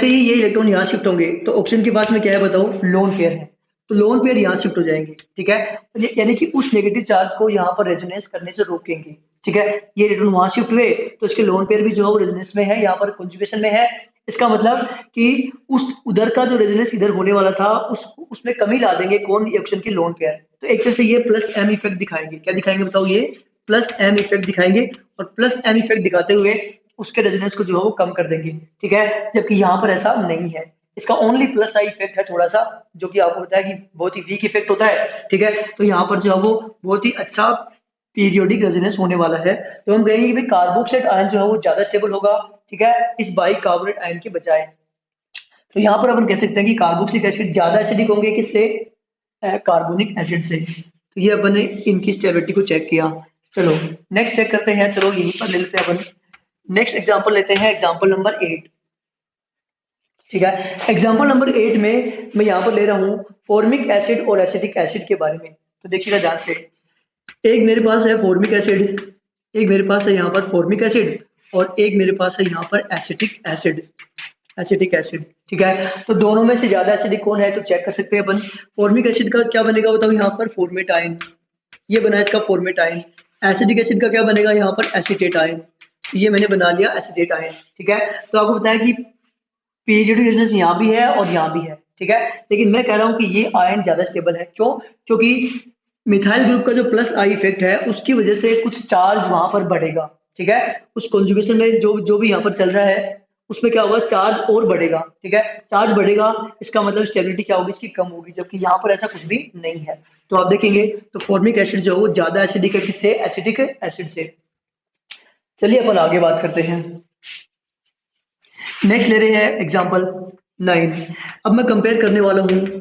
Speaker 1: ही ये इलेक्ट्रॉन यहाँ शिफ्ट होंगे तो ऑक्सीजन के पास में क्या है बताओ, लोन पेयर है। तो लोन पेयर यहाँ शिफ्ट हो जाएंगे, ठीक है। यानी कि उस नेगेटिव चार्ज को यहाँ पर रेजोनेंस करने से रोकेंगे, ठीक है। ये इलेक्ट्रॉन वहां शिफ्ट हुए तो इसके लोन पेयर भी जो है वो रेजोनेंस में है, यहाँ पर कॉन्जुगेशन में है। इसका मतलब कि उस उधर का जो रेजोनेंस इधर होने वाला था उसमें कमी ला देंगे कौन, ऑक्सीजन के लोन पेयर। तो एक तरह से ये प्लस एम इफेक्ट दिखाएंगे, क्या दिखाएंगे बताओ, ये प्लस एम इफेक्ट दिखाएंगे। और प्लस एम इफेक्ट दिखाते हुए उसके रेजोनेंस को जो है वो कम कर देंगे, ठीक है। जबकि यहाँ पर ऐसा नहीं है, इसका ओनली प्लस आई इफेक्ट है थोड़ा सा, जो कि आपको पता है कि बहुत ही वीक इफेक्ट होता है, ठीक है। तो यहाँ पर जो है वो बहुत ही अच्छा पीरियोडिक रेजोनेंस होने वाला है। तो हम कहेंगे कि भाई कार्बोक्साइड आयन जो है वो ज्यादा स्टेबल होगा, ठीक है, इस बाइकार्बोनेट आयन के बजाय। तो यहाँ पर अपन कह सकते हैं कि कार्बोक्सिलिक एसिड ज्यादा एसिडिक होंगे किससे, कार्बोनिक एसिड से। तो ये अपन ने इनकी स्टेबिलिटी को चेक किया। चलो नेक्स्ट चेक करते हैं, चलो यहीं पर ले लेते हैं अपन। नेक्स्ट एग्जांपल लेते हैं, एग्जांपल नंबर 8, ठीक है। एग्जांपल नंबर 8 में मैं यहाँ पर ले रहा हूँ फॉर्मिक एसिड और एसिटिक एसिड के बारे में। तो देखिएगा ध्यान से, एक मेरे पास है फॉर्मिक एसिड, एक मेरे पास है यहाँ पर फॉर्मिक एसिड, और एक मेरे पास है यहाँ पर एसिटिक एसिड, ठीक है। तो दोनों में से ज्यादा एसिडिक कौन है तो चेक कर सकते हैं अपन। फॉर्मिक एसिड का क्या बनेगा बताओ, यहाँ पर फॉर्मेट आयन, ये बना इसका फॉर्मेट आयन। एसिटिक एसिड का क्या बनेगा यहाँ पर, एसीटेट आयन। ये मैंने बना लिया एसीटेट आयन, ठीक है। तो आपको पता है कि पीरियोडिक रेजोनेंस यहाँ भी है और यहाँ भी है, ठीक है। लेकिन मैं कह रहा हूँ कि ये आयन ज्यादा स्टेबल है, क्यों, क्योंकि मिथाइल ग्रुप का जो प्लस आई इफेक्ट है उसकी वजह से कुछ चार्ज वहां पर बढ़ेगा, ठीक है। उस कॉन्जुगेशन में जो जो भी यहाँ पर चल रहा है उसमें क्या होगा, चार्ज और बढ़ेगा, ठीक है। चार्ज बढ़ेगा, इसका मतलब स्टेबिलिटी क्या होगी, इसकी कम होगी, जबकि यहाँ पर ऐसा कुछ भी नहीं है। तो आप देखेंगे तो फॉर्मिक एसिड जो है वो ज्यादा एसिडिक है किससे, एसिटिक एसिड से। चलिए अपन आगे बात करते हैं। नेक्स्ट ले रहे हैं एग्जांपल 9। अब मैं कंपेयर करने वाला हूं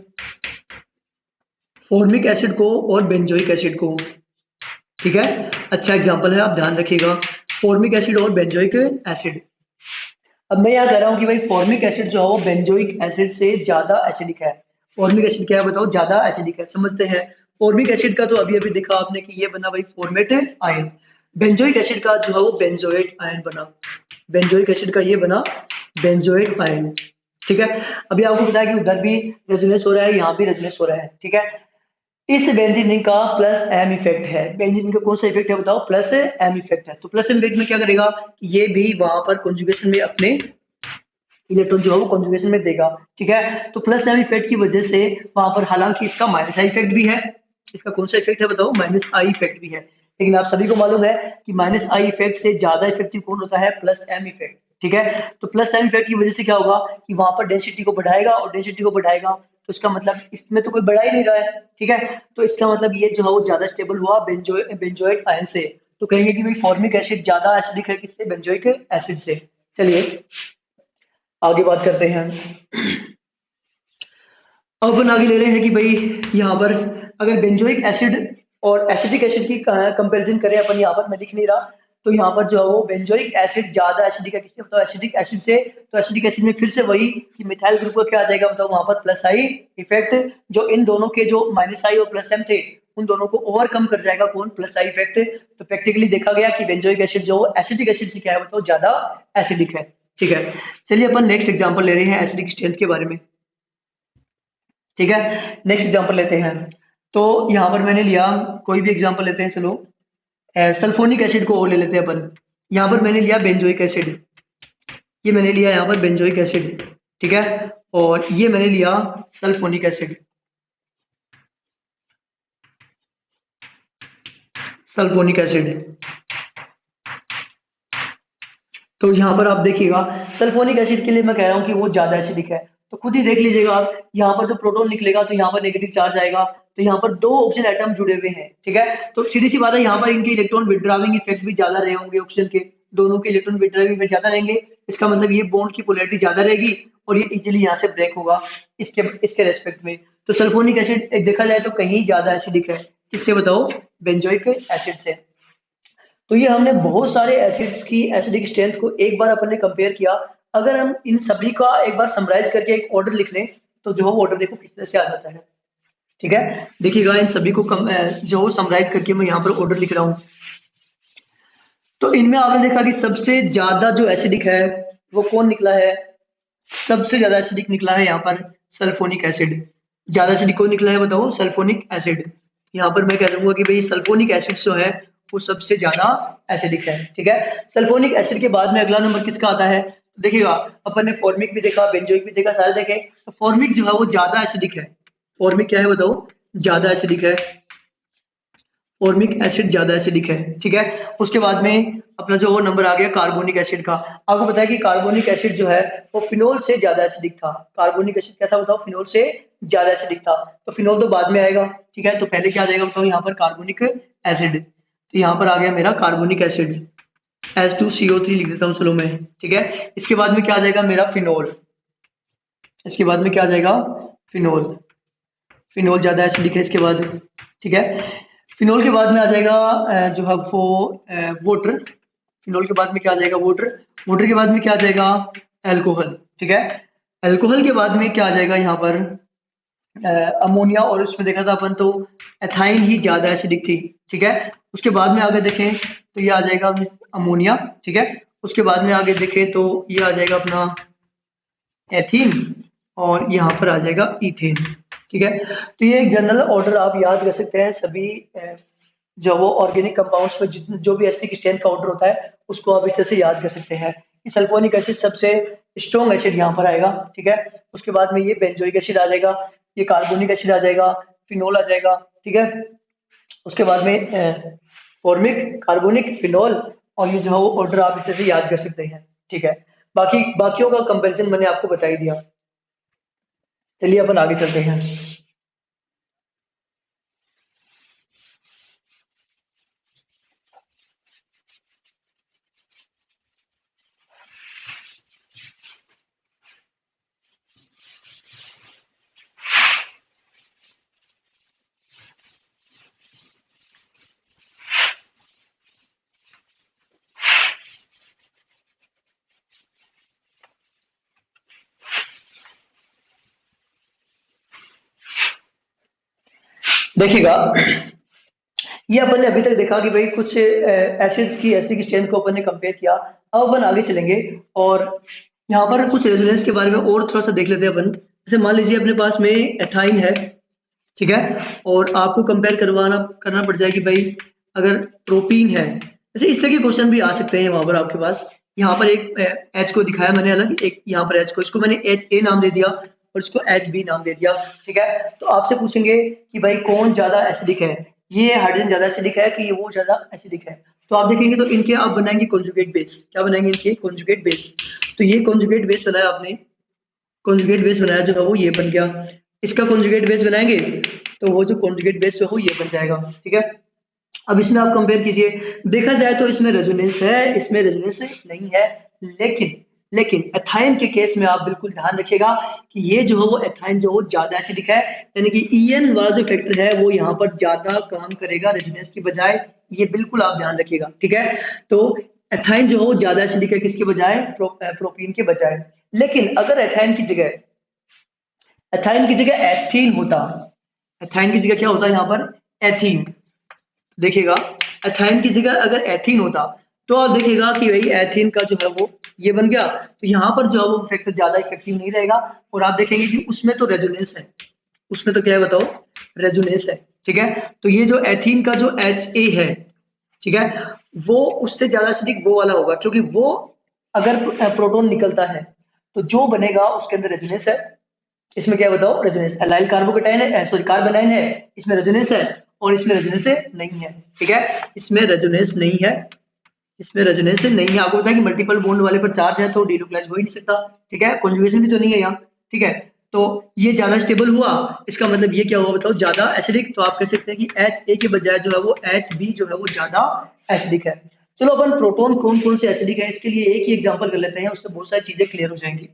Speaker 1: फॉर्मिक एसिड को और बेंजोइक एसिड को, ठीक है। अच्छा एग्जांपल है, आप ध्यान रखिएगा, फॉर्मिक एसिड और बेंजोइक एसिड। अब मैं यहाँ कह रहा हूँ कि भाई फॉर्मिक एसिड जो है वो बेंजोइक एसिड से ज्यादा एसिडिक है। फॉर्मिक एसिड क्या है बताओ, ज्यादा एसिडिक है, समझते हैं। फॉर्मिक एसिड का तो अभी अभी देखा आपने कि ये बना भाई फॉर्मेट आयन। बेंजोइक एसिड का जो है वो बेंजोएट आयन बना, बेंजोइक एसिड का ये बना बेंजोएट आयन, ठीक है। अभी आपको पता है कि उधर भी रेजोनेंस हो रहा है, यहाँ भी रेजोनेंस हो रहा है, ठीक है। इस बेंजीन रिंग का प्लस एम इफेक्ट है, बेंजीन रिंग का कौन सा इफेक्ट है बताओ, प्लस एम इफेक्ट है। तो प्लस एम इफेक्ट में क्या करेगा, ये भी वहां पर कॉन्जुगेशन में अपने इलेक्ट्रॉन जो है वो कॉन्जुगेशन में देगा। ठीक है, तो प्लस एम इफेक्ट की वजह से वहां पर हालांकि इसका माइनस आई इफेक्ट भी है। इसका कौन सा इफेक्ट है बताओ? माइनस आई इफेक्ट भी है। लेकिन आप सभी को मालूम है कि माइनस आई इफेक्ट से ज्यादा इफेक्टिव कौन होता है? Plus M effect. ठीक है, तो प्लस एम इफेक्ट की वजह से क्या होगा कि वहां पर डेंसिटी को बढ़ाएगा, और डेंसिटी को बढ़ाएगा तो इसका मतलब इसमें तो कोई बढ़ा ही नहीं रहा है। ठीक है, तो इसका मतलब ये जो है वो ज्यादा स्टेबल हुआ बेंजोइक आयन से। तो कहेंगे कि भाई फॉर्मिक एसिड ज्यादा एसिडिक है किससे? बेंजोइक एसिड से। चलिए आगे बात करते हैं। अब अपन आगे ले रहे हैं कि भाई यहाँ पर अगर बेंजोइक एसिड और एसिटिक एसिड की कंपैरिजन करें अपन, यहाँ पर मैं लिख नहीं रहा, तो यहाँ पर जो है वो बेंजोइक एसिड ज्यादा एसिडिक है किससे? बताओ? एसिडिक एसिड से। तो एसिडिक एसिड में फिर से वही कि मिथाइल ग्रुप का क्या आ जाएगा बताओ? वहां पर प्लस आई इफेक्ट, जो इन दोनों के जो माइनस आई और प्लस एम थे उन दोनों को ओवरकम कर जाएगा कौन? Plus I effect. तो प्रैक्टिकली देखा गया कि बेंजोइक एसिड जो एसिडिक एसिड से क्या है बताओ? ज्यादा एसिडिक है। ठीक है, चलिए अपन नेक्स्ट एग्जाम्पल ले रहे हैं एसिडिक स्ट्रेंथ के बारे में। ठीक है, नेक्स्ट एग्जांपल लेते हैं। तो यहाँ पर मैंने लिया, कोई भी एग्जांपल लेते हैं, चलो सल्फोनिक एसिड को और ले लेते हैं अपन। यहाँ पर मैंने लिया बेंजोइक एसिड, ये मैंने लिया यहाँ पर बेंजोइक एसिड। ठीक है, और ये मैंने लिया सल्फोनिक एसिड। सल्फोनिक एसिड, तो यहाँ पर आप देखिएगा सल्फोनिक एसिड के लिए मैं कह रहा हूँ कि वो ज्यादा एसिडिक है। तो खुद ही देख लीजिएगा आप, यहाँ पर जो प्रोटॉन निकलेगा तो यहाँ पर नेगेटिव चार्ज आएगा, तो यहाँ पर दो ऑक्सीजन एटम जुड़े हुए हैं। ठीक है, तो सीधी सी बात है यहाँ पर इनके इलेक्ट्रॉन विड्रॉविंग इफेक्ट भी ज्यादा रहे होंगे ऑक्सीजन के, दोनों के इलेक्ट्रॉन विड्रॉविंग इफेक्ट ज्यादा रहेंगे। इसका मतलब ये बॉन्ड की पोलैरिटी ज्यादा रहेगी और ये इजिली यहाँ से ब्रेक होगा इसके इसके रेस्पेक्ट में। तो सल्फोनिक एसिड देखा जाए तो कहीं ज्यादा एसिडिक है, किससे बताओ? बेंजोइक एसिड से। तो ये हमने बहुत सारे एसिड्स की एसिडिक स्ट्रेंथ को एक बार अपन ने कंपेयर किया। अगर हम इन सभी का एक बार समराइज करके एक ऑर्डर लिख लें तो जो ऑर्डर देखो किस तरह से आ जाता है। ठीक है, देखिएगा इन सभी को जो समराइज करके मैं यहाँ पर ऑर्डर लिख रहा हूँ। तो इनमें आपने देखा कि सबसे ज्यादा जो एसिडिक है वो कौन निकला है? सबसे ज्यादा एसिडिक निकला है यहाँ पर सल्फोनिक एसिड। ज्यादा एसिडिक कौन निकला है बताओ? Sulphonic acid. यहाँ पर मैं कह दूंगा कि भाई सल्फोनिक एसिड जो है वो सबसे ज्यादा एसिडिक है। ठीक है, सल्फोनिक एसिड के बाद में अगला नंबर किसका आता है? तो देखिएगा अपन ने फॉर्मिक भी देखा, बेंजोइक भी देखा, सारे देखे। तो फॉर्मिक जो है वो ज्यादा एसिडिक है। फॉर्मिक क्या है बताओ? ज्यादा एसिडिक है। फॉर्मिक एसिड ज्यादा एसिडिक है। ठीक है, उसके बाद में अपना जो वो नंबर आ गया कार्बोनिक एसिड का। आपको पता है कि कार्बोनिक एसिड जो है वो फिनोल से ज्यादा एसिडिक था। कार्बोनिक एसिड क्या था बताओ? फिनोल से ज्यादा एसिडिक था। तो फिनोल तो बाद में आएगा। ठीक है, तो पहले क्या आ जाएगा बताओ? यहाँ पर कार्बोनिक एसिड। तो यहाँ पर आ गया मेरा कार्बोनिक एसिड, H2CO3 लिख देता हूँ चलो मैं। ठीक है, इसके बाद में क्या आ जाएगा मेरा? फिनोल। इसके बाद में क्या आ जाएगा? फिनोल। फिनोल ज्यादा एसिडिक है इसके बाद। ठीक है, फिनोल के बाद में आ जाएगा जो है वो वाटर। फिनोल के बाद में क्या आ जाएगा? वाटर। वाटर के बाद में क्या आ जाएगा? अल्कोहल। ठीक है, अल्कोहल के बाद में क्या आ जाएगा यहाँ पर? अमोनिया। और उसमें देखा था अपन तो एथाइन ही ज्यादा एसिडिक थी। ठीक है, उसके बाद में आगे देखें तो ये आ जाएगा अमोनिया। ठीक है, उसके बाद में आगे देखें तो ये आ जाएगा अपना एथीन, और यहाँ पर आ जाएगा इथेन। ठीक है, तो ये एक जनरल ऑर्डर आप याद कर सकते हैं। सभी जो वो ऑर्गेनिक कंपाउंड्स में जितने जो भी एसिडिक स्ट्रेंथ का ऑर्डर होता है उसको आप इस तरह से याद कर सकते हैं कि सल्फोनिक एसिड सबसे स्ट्रॉन्ग एसिड यहाँ पर आएगा। ठीक है, उसके बाद में ये बेंजोइक एसिड आ जाएगा, ये कार्बोनिक एसिड आ जाएगा, फिनोल आ जाएगा। ठीक है, उसके बाद में फॉर्मिक, कार्बोनिक, फिनोल, और ये जो है वो ऑर्डर आप इस तरह से याद कर सकते हैं। ठीक है, बाकी बाकियों का कंपैरिजन मैंने आपको बता ही दिया। चलिए अपन आगे चलते हैं। देखिएगा ये अपन ने अभी तक देखा कि भाई कुछ एसिड्स की एसिडिक स्ट्रेंथ को अपन ने कंपेयर किया। अब अपन आगे चलेंगे और यहाँ पर कुछ रेजोनेंस के बारे में और थोड़ा सा देख लेते हैं अपन। जैसे मान लीजिए अपने पास में एथाइन है। ठीक है, और आपको कंपेयर करना पड़ जाए कि भाई अगर प्रोटीन है, जैसे इस तरह के क्वेश्चन भी आ सकते हैं वहां पर आपके पास यहाँ पर एक एच को दिखाया मैंने अलग, एक यहाँ पर एच को, इसको मैंने एच ए नाम दे दिया और इसको एच बी नाम दे दिया। ठीक है, तो आपसे पूछेंगे कि भाई कौन ज्यादा एसिडिक है, ये हाइड्रोजन ज्यादा एसिडिक है कि वो ज्यादा एसिडिक है। तो आप देखेंगे तो इनके आप बनाएंगे कॉन्जुगेट बेस। क्या बनाएंगे इनके? Conjugate base. तो ये कॉन्जुगेट बेस बनाया आपने, कॉन्जुगेट बेस बनाया जो है वो ये बन गया। इसका कॉन्जुगेट बेस बनाएंगे तो वो जो कॉन्जुगेट बेस जो है वो ये बन जाएगा। ठीक है, अब इसमें आप कंपेयर कीजिए, देखा जाए तो इसमें रेजोनेंस है, इसमें रेजोनेंस नहीं है। लेकिन लेकिन एथाइन के केस में आप बिल्कुल ध्यान रखिएगा कि ये जो है वो एथाइन जो है ज्यादा एसिडिक है, यानी कि ईएन वाला जो फैक्टर है वो यहाँ पर ज्यादा काम करेगा रेजोनेंस की बजाय। ये बिल्कुल आप ध्यान रखिएगा। ठीक है, तो एथाइन जो है वो ज्यादा एसिडिक है किसके बजाय? प्रोपीन के बजाय। लेकिन अगर एथाइन की जगह एथीन होता, एथाइन की जगह क्या होता है यहाँ पर? एथीन। देखिएगा, एथाइन की जगह अगर एथीन होता तो आप देखिएगा कि भाई एथीन का जो है वो ये बन गया, तो यहाँ पर जो है वो फैक्टर ज्यादा इफेक्टिव नहीं रहेगा। और आप देखेंगे कि उसमें तो रेजोनेंस है, उसमें तो क्या है बताओ? रेजोनेंस है। ठीक है, तो ये जो एथीन का जो एच ए है, ठीक है, वो उससे ज्यादा एसिडिक वो वाला होगा, क्योंकि वो अगर प्रोटॉन निकलता है तो जो बनेगा उसके अंदर रेजोनेंस है। इसमें क्या बताओ? रेजोनेंस। एलाइल कार्बोकेटाइन है, सॉरी कार्बोनाइन है, इसमें रेजोनेंस है और इसमें रेजोनेंस नहीं है। ठीक है, इसमें रेजोनेंस नहीं है, इसमें रेजोनेंस नहीं है। आपको पता है कि मल्टीपल बॉन्ड वाले पर चार्ज है तो डिलोक्लाइज हो ही नहीं सकता। ठीक है, कॉन्जुगेशन भी तो नहीं है यहाँ। ठीक है, तो ये ज्यादा स्टेबल हुआ, इसका मतलब ये क्या हुआ बताओ? ज्यादा एसिडिक। तो आप कह सकते हैं कि एच ए के बजाय जो है वो एच बी जो है वो ज्यादा एसिडिक है। चलो अपन प्रोटॉन कौन कौन से एसिडिक है इसके लिए एक ही एग्जाम्पल कर लेते हैं, उससे बहुत सारी चीजें क्लियर हो जाएंगी।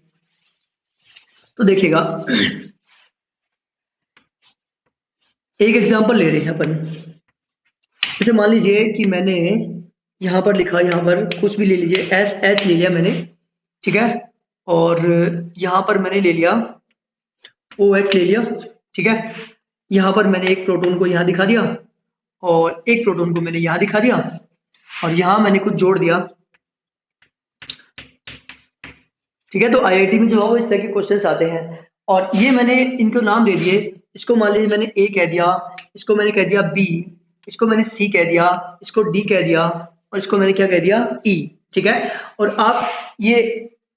Speaker 1: तो देखिएगा, एक एग्जाम्पल ले रहे हैं अपन। जैसे मान लीजिए कि मैंने यहाँ पर लिखा, यहाँ पर कुछ भी ले लीजिए, एस एच ले लिया मैंने। ठीक है, और यहाँ पर मैंने ले लिया ओ एच ले लिया। ठीक है, यहाँ पर मैंने एक प्रोटॉन को यहाँ दिखा दिया और एक प्रोटॉन को मैंने यहाँ दिखा दिया और यहाँ मैंने कुछ जोड़ दिया। ठीक है, तो आईआईटी में जो है वो इस तरह के क्वेश्चंस आते हैं और ये मैंने इनको नाम दे दिए। इसको मान लीजिए मैंने ए कह दिया, इसको मैंने कह दिया बी, इसको मैंने सी कह दिया, इसको डी कह दिया और इसको मैंने क्या कह दिया? ई। ठीक है, और आप ये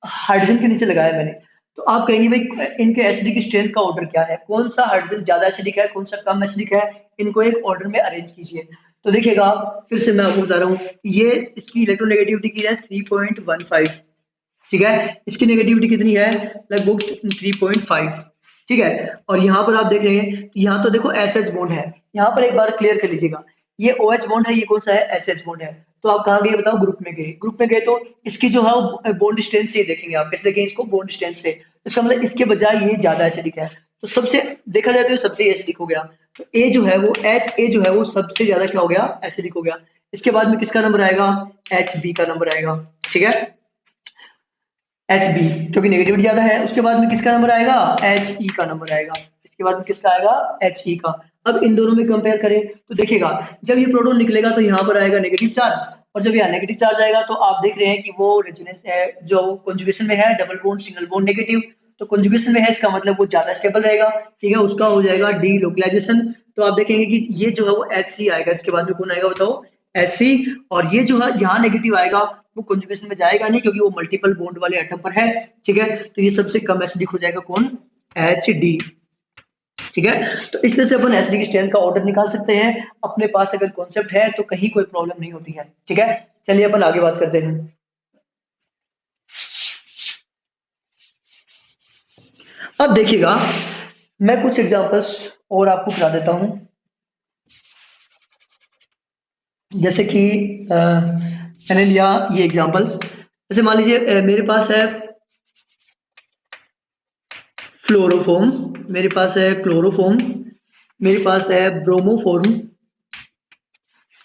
Speaker 1: हाइड्रोजन के नीचे लगाया मैंने, तो आप कहेंगे भाई इनके एसिडिक स्ट्रेंथ का ऑर्डर क्या है, कौन सा हाइड्रोजन ज्यादा एसिडिक है, कौन सा कम एसिडिक है, इनको एक ऑर्डर में अरेंज कीजिए। तो देखिएगा, फिर से मैं आपको बता रहा हूँ, ये इसकी इलेक्ट्रोनेगेटिविटी की है 3.15। ठीक है, इसकी नेगेटिविटी कितनी है? लगभग 3.5। ठीक है, और यहाँ पर आप देख रहे हैं, यहाँ तो देखो एस एच बॉन्ड है। यहाँ पर एक बार क्लियर कर लीजिएगा, ये ओ एच बॉन्ड है, ये कौन सा है? एस एच बॉन्ड है। तो आप कहाँ गए बताओ? ग्रुप में गए। ग्रुप में गए तो इसकी जो है बॉन्ड स्ट्रेंथ से देखेंगे, आप कैसे देखेंगे इसको? बॉन्ड स्ट्रेंथ से। इसका मतलब इसके बजाय ये ज्यादा एसिडिक है, तो सबसे देखा जाए तो ये सबसे एसिडिक हो गया। तो ए जो है वो एच ए जो है वो सबसे ज्यादा क्या हो गया? एसिडिक हो गया। इसके बाद में किसका नंबर आएगा? एच बी का नंबर आएगा। ठीक है, एच बी, क्योंकि नेगेटिविटी ज्यादा है। उसके बाद में किसका नंबर आएगा? एच ई का नंबर आएगा। इसके बाद में किसका आएगा? एच ई का। अब इन दोनों में कंपेयर करें तो देखिएगा, जब ये प्रोटॉन निकलेगा तो यहाँ पर आएगा नेगेटिव चार्ज, और जब यहाँ नेगेटिव चार्ज आएगा तो आप देख रहे हैं कि वो रेजोनेंस है, जो कॉन्जुगेशन में है double bond single bond negative, तो कॉन्जुगेशन में है इसका मतलब वो ज्यादा स्टेबल रहेगा। ठीक है, उसका हो जाएगा डी लोकलाइजेशन। तो आप देखेंगे कि ये जो है वो एच सी आएगा, इसके बाद में कौन आएगा बताओ? H C. और ये जो है यहाँ नेगेटिव आएगा वो कॉन्जुगेशन में जाएगा नहीं, क्योंकि वो मल्टीपल बॉन्ड वाले एटम पर है। ठीक है, तो ये सबसे कम एसिडिक हो जाएगा कौन? H D. ठीक है, तो इस तरह से अपन एसिडिक स्ट्रेंथ का ऑर्डर निकाल सकते हैं। अपने पास अगर कॉन्सेप्ट है तो कहीं कोई प्रॉब्लम नहीं होती है। ठीक है, चलिए अपन आगे बात करते हैं। अब देखिएगा, मैं कुछ एग्जांपल्स और आपको बता देता हूं। जैसे कि मैंने लिया ये एग्जांपल, जैसे मान लीजिए मेरे पास है फ्लोरोफोम, मेरे पास है क्लोरोफोम, मेरे पास है ब्रोमोफोर्म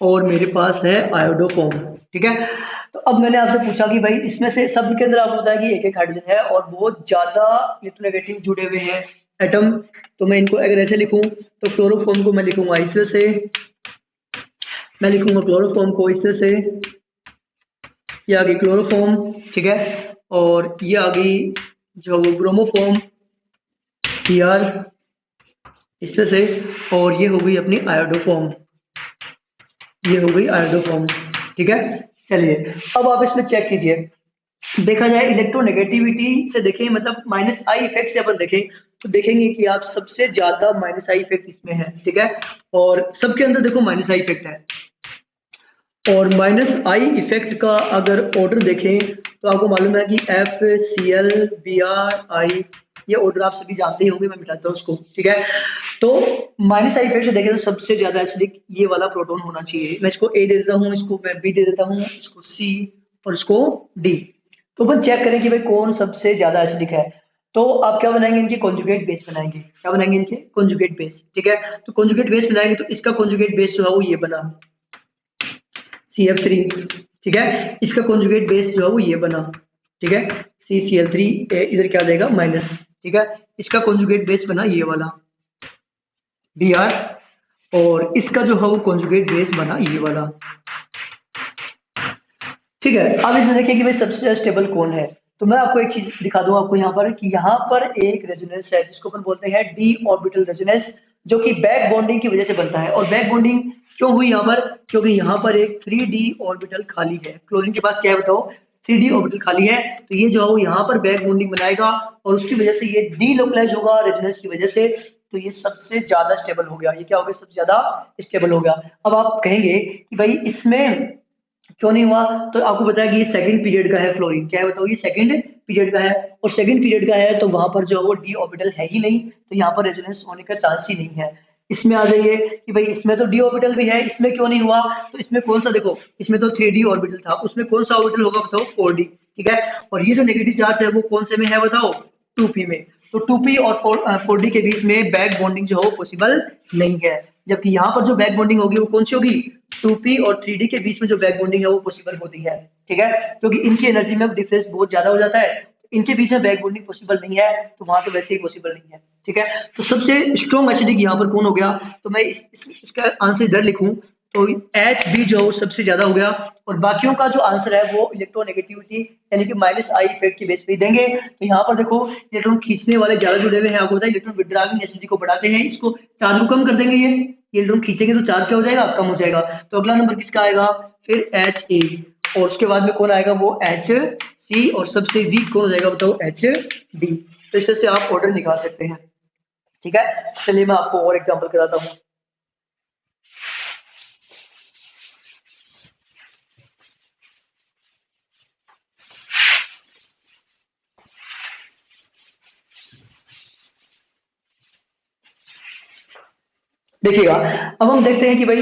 Speaker 1: और मेरे पास है आयोडोफोम। ठीक है, तो अब मैंने आपसे पूछा कि भाई इसमें से सब के अंदर आपको बताया कि एक एक हाइड्रोजन है और बहुत ज्यादा इलेक्ट्रोनेगेटिव जुड़े हुए हैं एटम। तो मैं इनको अगर ऐसे लिखूं तो फ्लोरोफोम को मैं लिखूंगा इस तरह से, मैं लिखूंगा क्लोरोफोम को इस तरह से, ये आ गई क्लोरोफोम। ठीक है, और ये आ गई जो वो ब्रोमोफोम यार इस तरह से, और ये हो गई अपनी आयोडोफोम, ये हो गई आयोडोफोम। ठीक है, चलिए अब आप इसमें चेक कीजिए, देखा जाए इलेक्ट्रोनेगेटिविटी से देखें, मतलब माइनस आई इफेक्ट से अपन देखें तो देखेंगे कि आप सबसे ज्यादा माइनस आई इफेक्ट इसमें है, ठीक है। और सबके अंदर देखो माइनस आई इफेक्ट है। और माइनस आई इफेक्ट का अगर ऑर्डर देखें तो आपको मालूम है कि F C L B R I, ये ऑर्डर आप सभी जानते ही होंगे, मैं मिटाता हूँ उसको, ठीक है। तो माइनस आई इफेक्ट देखें तो सबसे ज्यादा एसिडिक ये वाला प्रोटॉन होना चाहिए। मैं इसको ए दे देता हूँ, इसको मैं बी दे देता हूँ, इसको सी और इसको डी। तो अपन चेक करें कि भाई कौन सबसे ज्यादा एसिडिक है। तो आप क्या बनाएंगे, इनके कॉन्जुगेट बेस बनाएंगे। क्या बनाएंगे, इनके कॉन्जुगेट बेस, ठीक है। तो कॉन्जुगेट बेस बनाएंगे तो इसका कॉन्जुगेट बेस जो है वो ये बना CF3, ठीक है। इसका कॉन्जुगेट बेस जो है वो ये बना, ठीक है, CCl3, इधर क्या देगा माइनस, ठीक है। इसका कॉन्जुगेट बेस बना ये वाला Br, और इसका जो है वो कॉन्जुगेट बेस बना ये वाला, ठीक है। अब इसमें देखिए कि भाई सबसे स्टेबल कौन है। तो मैं आपको एक चीज दिखा दूं आपको यहाँ पर कि यहाँ पर एक रेजोनेंस है जिसको अपन बोलते हैं डी ऑर्बिटल रेजोनेंस, जो कि बैक बॉन्डिंग की वजह से बनता है। और बैक बॉन्डिंग क्यों हुई यहाँ पर, क्योंकि यहाँ पर एक 3D ऑर्बिटल खाली है। क्लोरीन के पास क्या है बताओ, 3D ऑर्बिटल खाली है। तो ये जो है वो यहाँ पर बैक बॉन्डिंग बनाएगा और उसकी वजह से ये डीलोकलाइज होगा रेजोनेंस की वजह से। तो ये सबसे ज्यादा स्टेबल हो गया। ये क्या हो गया, सबसे ज्यादा स्टेबल हो गया। अब आप कहेंगे कि भाई इसमें क्यों नहीं हुआ, तो आपको पता है कि ये सेकंड पीरियड का है फ्लोरीन, क्या है बताओ, ये सेकंड पीरियड का है। और सेकंड पीरियड का है तो वहां पर जो है वो डी ऑर्बिटल है ही नहीं, तो यहाँ पर रेजोनेंस होने का चांस ही नहीं है। इसमें आ जाइए कि भाई इसमें तो डी ऑर्बिटल भी है, इसमें क्यों नहीं हुआ। तो इसमें कौन सा, देखो इसमें तो 3D ऑर्बिटल था, उसमें कौन सा ऑर्बिटल होगा बताओ, 4D, ठीक है। और ये जो नेगेटिव चार्ज है वो कौन से में है बताओ, 2p में। तो 2p और 4d के बीच में बैक बॉन्डिंग जो है वो पॉसिबल नहीं है। जबकि यहाँ पर जो बैक बॉन्डिंग होगी वो कौन सी होगी, 2p और 3d के बीच में जो बैक बॉन्डिंग है वो पॉसिबल होती है, ठीक है। क्योंकि इनकी एनर्जी में डिफरेंस बहुत ज्यादा हो जाता है, इनके बीच में बैक बॉन्डिंग पॉसिबल नहीं है, तो वहां तो वैसे ही पॉसिबल नहीं है, ठीक है। तो सबसे स्ट्रॉन्ग एसिडिक यहाँ पर कौन हो गया, तो मैं इसका आंसर इधर लिखूं तो एच बी जो है वो सबसे ज्यादा हो गया। और बाकियों का जो आंसर है वो इलेक्ट्रोनेगेटिविटी यानी कि माइनस आई इफेक्ट की बेस पे ही देंगे। तो यहाँ पर देखो इलेक्ट्रॉन खींचने वाले ज्यादा जुड़े हुए हैं, आपको पता है इलेक्ट्रॉन विड्रॉइंग एसिडिटी को बढ़ाते हैं, इसको चार्ज को कम कर देंगे। ये इलेक्ट्रॉन खींचेंगे तो चार्ज क्या हो जाएगा, कम हो जाएगा। तो अगला नंबर किसका आएगा, फिर एच ए, और उसके बाद में कौन आएगा, वो एच सी, और सबसे वीक कौन हो जाएगा बताओ, एच डी। तो इस तरह से आप ऑर्डर निकाल सकते हैं, ठीक है। चलिए मैं आपको और एग्जाम्पल कराता हूँ। देखिएगा, अब हम देखते हैं कि भाई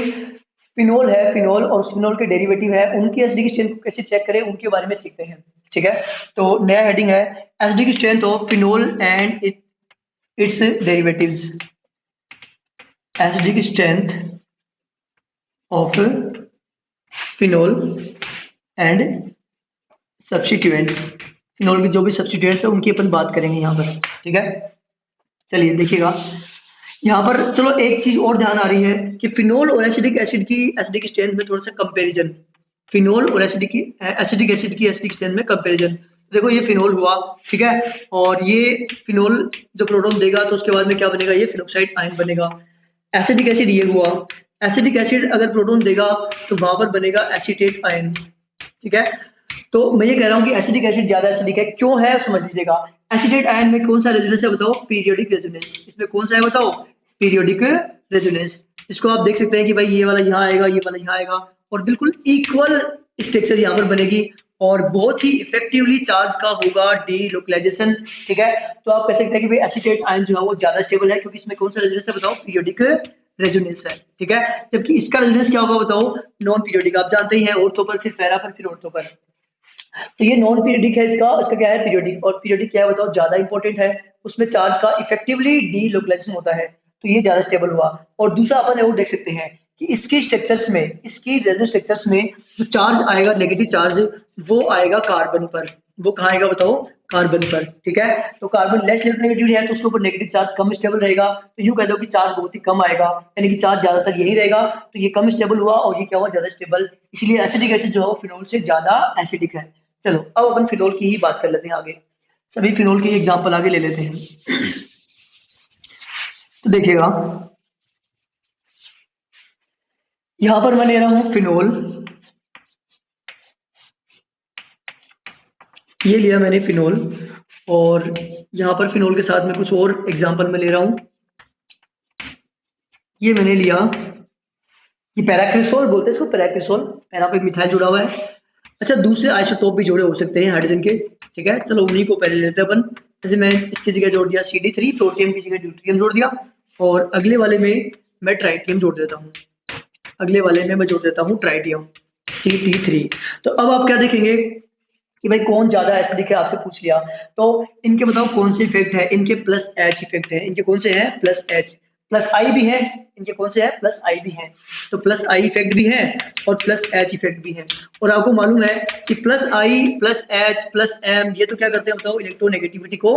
Speaker 1: फिनोल है, फिनोल और फिनोल के डेरिवेटिव है, उनकी एसिडिक स्ट्रेंथ को कैसे चेक करें उनके बारे में सीखते हैं, ठीक है। तो नया हेडिंग है acidic strength of phenol and it's derivatives. Acidic strength of phenol and substituents, phenol के जो भी सब्स्टिट्यूएंट्स है उनकी अपन बात करेंगे यहाँ पर, ठीक है। चलिए देखिएगा, यहाँ पर चलो एक चीज और ध्यान आ रही है कि फिनोल और एसिडिक एसिड की एसिडिक स्ट्रेंथ में थोड़ा सा कंपैरिजन। फिनोल और एसिडिक एसिड की एसिडिक स्ट्रेंथ में कंपैरिजन। देखो ये फिनोल हुआ, ठीक है। और ये फिनोल जो प्रोटॉन देगा तो उसके बाद में क्या बनेगा, ये फिनोक्साइड आयन बनेगा। एसिडिक एसिड ये हुआ, एसिडिक एसिड अगर प्रोटॉन देगा तो वहां पर बनेगा एसीटेट आयन, ठीक है। तो मैं ये कह रहा हूँ कि एसिडिक एसिड ज्यादा एसिडिक है, क्यों है समझ लीजिएगा। एसिडेट आयन में कौन सा रेजोनेंस है बताओ, पीरियोडिक रेजोनेंस। इसमें कौन सा है बताओ, पीरियोडिक रेजोनेंस। इसको आप देख सकते हैं कि भाई ये वाला यहाँ आएगा, ये वाला यहाँ आएगा, और बिल्कुल इक्वल स्ट्रक्चर यहाँ पर बनेगी, और बहुत ही इफेक्टिवली चार्ज का होगा डी लोकलाइजेशन, ठीक है। तो आप कह सकते हैं कि भाई एसिटेट आयन जो है वो ज्यादा स्टेबल है, क्योंकि इसमें कौन सा रेजोनेंस है बताओ, पीरियोडिक रेजोनेंस है, ठीक है। जबकि इसका रेजोनेंस क्या होगा बताओ, नॉन पीरियोडिक। आप जानते ही हैं ऑर्थो पर, फिर पैरा पर, फिर ऑर्थो पर। तो ये नॉन पीरियडिक है, इसका इसका क्या है, पीरियडिक। और पीरियडिक क्या है बताओ, ज्यादा इंपॉर्टेंट है, उसमें चार्ज का इफेक्टिवली डी लोकलाइजेशन होता है, तो ये ज्यादा स्टेबल हुआ। और दूसरा अपन और देख सकते हैं कि इसकी स्ट्रक्चर्स में, इसकी रेजोनेंस स्ट्रक्चर्स में जो चार्ज आएगा नेगेटिव चार्ज, वो आएगा कार्बन पर। वो कहाँ आएगा बताओ, कार्बन पर, ठीक है। तो कार्बन लेस इलेक्ट्रोनेगेटिविटी है तो उसके ऊपर नेगेटिव चार्ज कम स्टेबल रहेगा, तो यूं कह दो कि चार्ज बहुत ही कम आएगा, यानी कि चार्ज ज्यादातर यही रहेगा। तो ये कम स्टेबल हुआ और ये क्या हुआ, ज्यादा स्टेबल। इसलिए एसिडिक एसिड जो है फिनोल से ज्यादा एसिडिक है। चलो अब अपन फिनोल की ही बात कर लेते हैं आगे, सभी फिनोल की एग्जांपल आगे ले लेते हैं। तो देखिएगा, यहां पर मैं ले रहा हूं फिनोल, ये लिया मैंने फिनोल, और यहाँ पर फिनोल के साथ में कुछ और एग्जाम्पल मैं ले रहा हूँ। ये मैंने लिया, ये पैराक्रिसोल बोलते हैं इसको, पैराक्रिसोल, पैरा पे मिथाइल जुड़ा हुआ है। अच्छा, दूसरे आइसोटोप भी जोड़े हो सकते हैं हाइड्रोजन के, ठीक है, चलो उन्हीं को पहले लेते हैं अपन। जैसे मैं इसकी जगह जोड़ दिया CD3, प्रोटियम की जगह ड्यूटेरियम जोड़ दिया, और अगले वाले में मैं ट्राइटियम जोड़ देता हूँ, अगले वाले में मैं जोड़ देता हूँ ट्राइटियम, CP3। तो अब आप क्या देखेंगे कि भाई कौन ज्यादा एसिडिक है, आपसे पूछ लिया, तो इनके बताओ कौन से इफेक्ट है, इनके प्लस एच इफेक्ट है, इनके कौन से हैं प्लस एच, प्लस आई भी है, इनके कौन से है प्लस आई भी है, तो प्लस आई इफेक्ट भी है और प्लस एच इफेक्ट भी है। और आपको मालूम है कि प्लस आई प्लस एच प्लस एम ये तो क्या करते हैं बताओ, इलेक्ट्रोनेगेटिविटी को,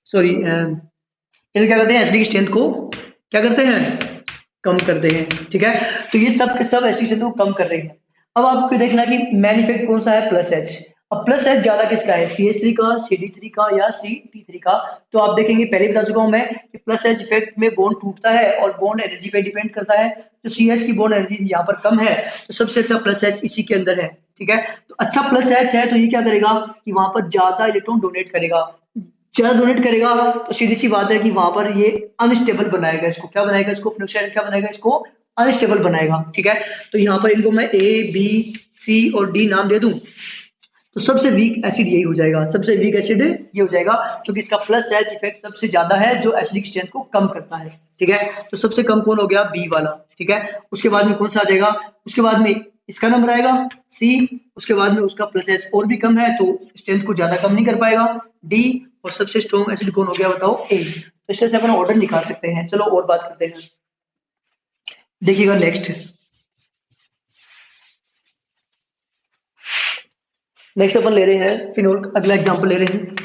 Speaker 1: सॉरी ये क्या करते हैं, एसिडिक स्ट्रेंथ को क्या करते हैं, कम करते हैं, ठीक है। तो ये सब के सब एसिडिक स्ट्रेंथ को कम कर रहे हैं। अब आपको देखना कि मेन इफेक्ट कौन सा है, प्लस एच। अब प्लस एच ज्यादा किसका है, CH3 का, CD3 का या CP3 का। तो आप देखेंगे, पहले बता चुका हूं मैं कि प्लस एच इफेक्ट में बॉन्ड टूटता है और बॉन्ड एनर्जी पे डिपेंड करता है। तो CH की बॉन्ड एनर्जी यहाँ पर कम है, तो सबसे अच्छा प्लस एच इसी के अंदर है, ठीक है। तो अच्छा प्लस एच है तो ये क्या करेगा कि वहां पर ज्यादा इलेक्ट्रॉन डोनेट करेगा, ज्यादा डोनेट करेगा, तो सीधी सी बात है कि वहां पर ये अनस्टेबल बनाएगा, इसको क्या बनाएगा, इसको फिनोक्साइड क्या बनाएगा, इसको अनस्टेबल बनाएगा, ठीक है। तो यहाँ पर इनको मैं A B C और D नाम दे दूं, तो सबसे वीक एसिड यही हो जाएगा, सबसे वीक एसिड ये हो जाएगा, क्योंकि इसका प्लस एच इफेक्ट सबसे ज्यादा है जो एसिडिक स्ट्रेंथ को कम करता है, ठीक है। तो सबसे कम कौन हो गया, बी वाला, ठीक है। उसके बाद में कौन सा आ जाएगा, उसके बाद में इसका नंबर आएगा सी, उसके बाद में उसका प्लस एच और भी कम है तो स्ट्रेंथ को ज्यादा कम नहीं कर पाएगा, डी, और सबसे स्ट्रॉन्ग एसिड कौन हो गया बताओ, ए। तो इससे अपन ऑर्डर निकाल सकते हैं। चलो और बात करते हैं, देखिएगा नेक्स्ट, नेक्स्ट अपन ले रहे हैं फिनोल, अगला एग्जांपल ले रहे हैं।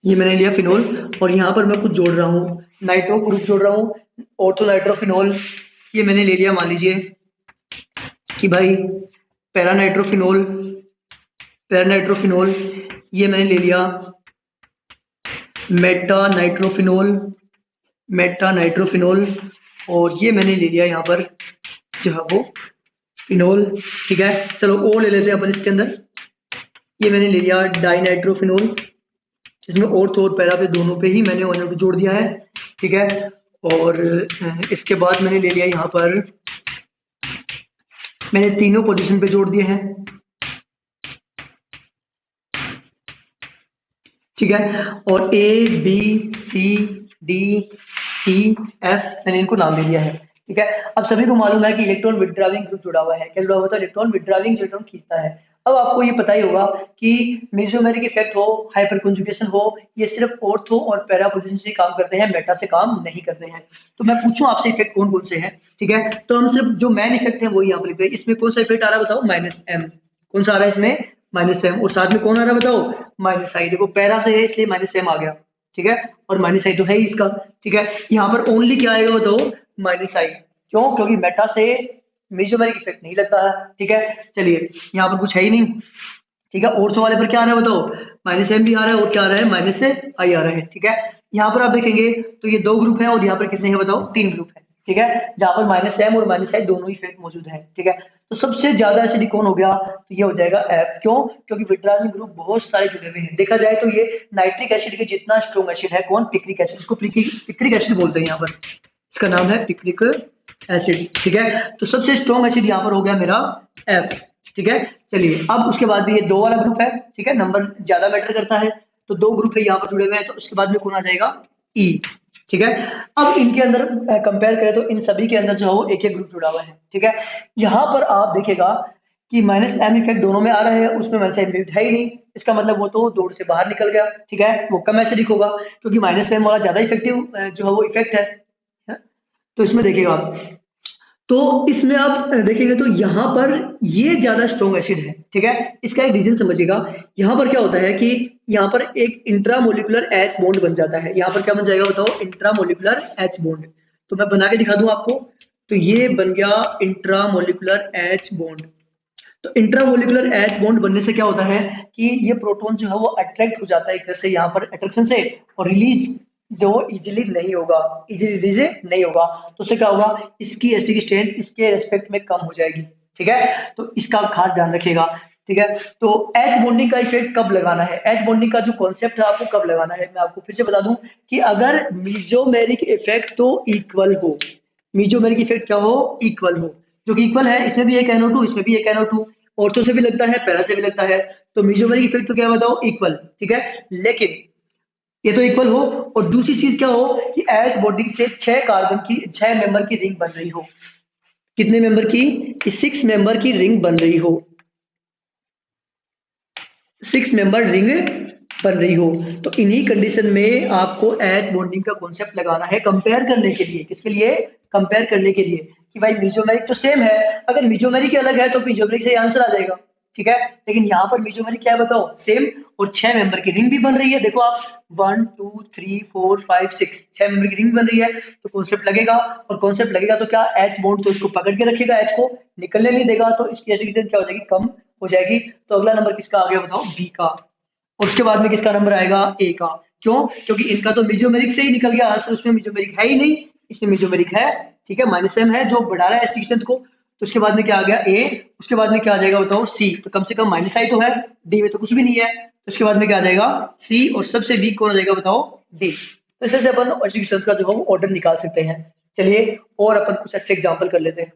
Speaker 1: ये मैंने लिया फिनोल, और यहाँ पर मैं कुछ जोड़ रहा हूँ, नाइट्रो ग्रुप जोड़ रहा हूँ, ऑर्थो नाइट्रोफिनोल। ये मैंने ले लिया, मान लीजिए कि भाई पैरा नाइट्रोफिनोल, पैरा नाइट्रोफिनोल, ये मैंने ले लिया मेटा नाइट्रोफिनोल, मेटा नाइट्रोफिनोल, और ये मैंने ले लिया यहाँ पर जो है वो फिनोल, ठीक है। चलो और ले लेते हैं अपन इसके अंदर, ये मैंने ले लिया डाई नाइट्रोफिनोल, इसमें और तो और पैरा पे दोनों पे ही मैंने ऑनर को जोड़ दिया है, ठीक है। और इसके बाद मैंने ले लिया यहाँ पर, मैंने तीनों पोजीशन पे जोड़ दिए हैं, ठीक है। और A B C D E F मैंने इनको नाम दे दिया है, ठीक है। अब सभी को मालूम है कि इलेक्ट्रॉन विड्रॉविंग ग्रुप जुड़ा हुआ है, क्या जुड़ा हुआ था, इलेक्ट्रॉन विड्रॉविंग, इलेक्ट्रॉन खींचता है। अब आपको ये पता ही होगा कि मेसोमेरिक इफेक्ट हो, हाइपर कंजुगेशन हो, ये सिर्फ ऑर्थो और पैरा पोजीशन से काम करते हैं, मेटा से काम नहीं करते हैं। तो मैं पूछूं आपसे इफेक्ट कौन कौन से हैं, ठीक है। तो हम सिर्फ जो मेन इफेक्ट है वही यहाँ पर लिखते हैं। इसमें कौन सा इफेक्ट आ रहा है बताओ, -M, कौन सा आ रहा है इसमें, -M, और साथ में कौन आ रहा है बताओ, -I। देखो पैरा से है इसलिए -M आ गया, ठीक है, और -I तो है ही इसका, ठीक है। यहाँ पर ओनली क्या आएगा बताओ, -I, क्यों, क्योंकि मेटा से मेसोमेरिक इफेक्ट नहीं लगता है, ठीक है। चलिए यहाँ पर कुछ है ही नहीं, ठीक है। ऑर्थो वाले पर क्या आ रहा है बताओ, -M भी आ रहा है, और क्या आ रहा है, -I आ रहा है, ठीक है। यहाँ पर आप देखेंगे तो ये दो ग्रुप है, और यहाँ पर कितने हैं बताओ, 3 ग्रुप है, ठीक है, जहाँ पर -M और -I दोनों इफेक्ट मौजूद है, ठीक है। तो सबसे ज्यादा एसिडिक कौन हो गया, तो ये हो जाएगा F, क्यों, क्योंकि विड्रॉविंग ग्रुप बहुत सारे जुड़े हुए हैं। देखा जाए तो ये नाइट्रिक एसिड के जितना स्ट्रॉन्ग एसिड है, कौन, पिक्रिक एसिड, इसको पिक्रिक एसिड बोलते हैं यहाँ पर, इसका नाम है पिक्रिक एसिड, ठीक है। तो सबसे स्ट्रॉन्ग एसिड यहाँ पर हो गया मेरा F, ठीक है। चलिए अब उसके बाद भी ये दो वाला ग्रुप है, ठीक है, नंबर ज्यादा मैटर करता है, तो दो ग्रुप है यहाँ पर जुड़े हुए हैं, तो उसके बाद में कौन आ जाएगा, E, ठीक है। अब इनके अंदर कंपेयर करें तो इन सभी के अंदर जो है वो एक एक ग्रुप जुड़ा हुआ है, ठीक है। यहाँ पर आप देखेगा कि -M इफेक्ट दोनों में आ रहा है, उसमें -M इफेक्ट है ही नहीं, इसका मतलब वो तो दौड़ से बाहर निकल गया, ठीक है, वो कम एसिडिक होगा, क्योंकि -M वाला ज्यादा इफेक्टिव जो है वो इफेक्ट है। तो इसमें देखिएगा, तो इसमें आप देखेंगे तो यहाँ पर ये ज्यादा स्ट्रॉन्ग एसिड है, ठीक है। इसका एक रीजन समझिएगा, यहाँ पर क्या होता है कि यहाँ पर एक इंट्रामोलिकुलर H बॉन्ड बन जाता है, यहाँ पर क्या बन जाएगा बताओ, इंट्रामोलिकुलर H बॉन्ड। तो मैं बना के दिखा दूं आपको, तो ये बन गया इंट्रामोलिकुलर H बॉन्ड। तो इंट्रामोलिकुलर H बॉन्ड बनने से क्या होता है कि ये प्रोटॉन जो है वो अट्रैक्ट हो जाता है एक तरह से यहाँ पर अट्रैक्शन से, और रिलीज जो इजीली नहीं होगा, इजीली रिलीज नहीं होगा, तो उससे क्या होगा, इसकी एसिडिक स्ट्रेंथ इसके रेस्पेक्ट में कम हो जाएगी, ठीक है, तो इसका खास ध्यान रखिएगा। ठीक है, तो एच बॉन्डिंग का इफेक्ट कब लगाना है, एच बॉन्डिंग का जो कॉन्सेप्ट है आपको कब लगाना है, मैं आपको फिर से बता दूं कि अगर मीजोमेरिक इफेक्ट तो इक्वल हो, मीजोमेरिक इफेक्ट क्या हो, इक्वल हो, जो कि इक्वल है, इसमें भी एक NO2 इसमें भी एक NO2, ऑर्थो से भी लगता है पैरा से भी लगता है, तो मीजोमेरिक इफेक्ट तो क्या बताओ, इक्वल। ठीक है, लेकिन ये तो इक्वल हो, और दूसरी चीज क्या हो कि एच बॉन्डिंग से 6 कार्बन की 6 मेंबर की रिंग बन रही हो, कितने मेंबर की, 6 मेंबर की रिंग बन रही हो, 6 मेंबर रिंग बन रही हो। तो इन्हीं कंडीशन में आपको एच बॉन्डिंग का कॉन्सेप्ट लगाना है कंपेयर करने के लिए, किसके लिए, कंपेयर करने के लिए कि भाई मीजोमेरिक तो सेम है, अगर मीजोमेरिक अलग है तो मीजोमेरिक से आंसर आ जाएगा। ठीक है, लेकिन यहाँ पर मीजोमेरिक क्या है बताओ, सेम, और 6 मेंबर की रिंग भी बन रही है, देखो आप 1 2 3 4 5 6, 6 मेंबर की रिंग बन रही है, तो कॉन्सेप्ट लगेगा, और कॉन्सेप्ट लगेगा तो क्या, एच बॉन्ड तो इसको पकड़ के रखेगा, एच को निकलने नहीं देगा, तो इसकी एसिडिटी क्या हो जाएगी, कम हो जाएगी। तो अगला नंबर किसका आ गया बताओ, बी का। उसके बाद में किसका नंबर आएगा, ए का। क्यों, क्योंकि इनका तो मिजोमेरिक से ही निकल गया आंसर, उसमें मिजोमेरिक है ही नहीं, इसमें मिजोमेरिक है। ठीक है, माइनस एम है जो बढ़ा रहा है एस्टिक को, तो उसके बाद में क्या आ गया, ए, उसके बाद में क्या आ जाएगा बताओ, सी, तो कम से कम माइनस आई तो है, डी में तो कुछ भी नहीं है, तो उसके बाद में क्या आ जाएगा, सी, और सबसे वीक कौन आ जाएगा बताओ, डी। तो इस तरह से अपन एस्टिक का जो हम ऑर्डर निकाल सकते हैं। चलिए और अपन कुछ अच्छे एग्जाम्पल कर लेते हैं।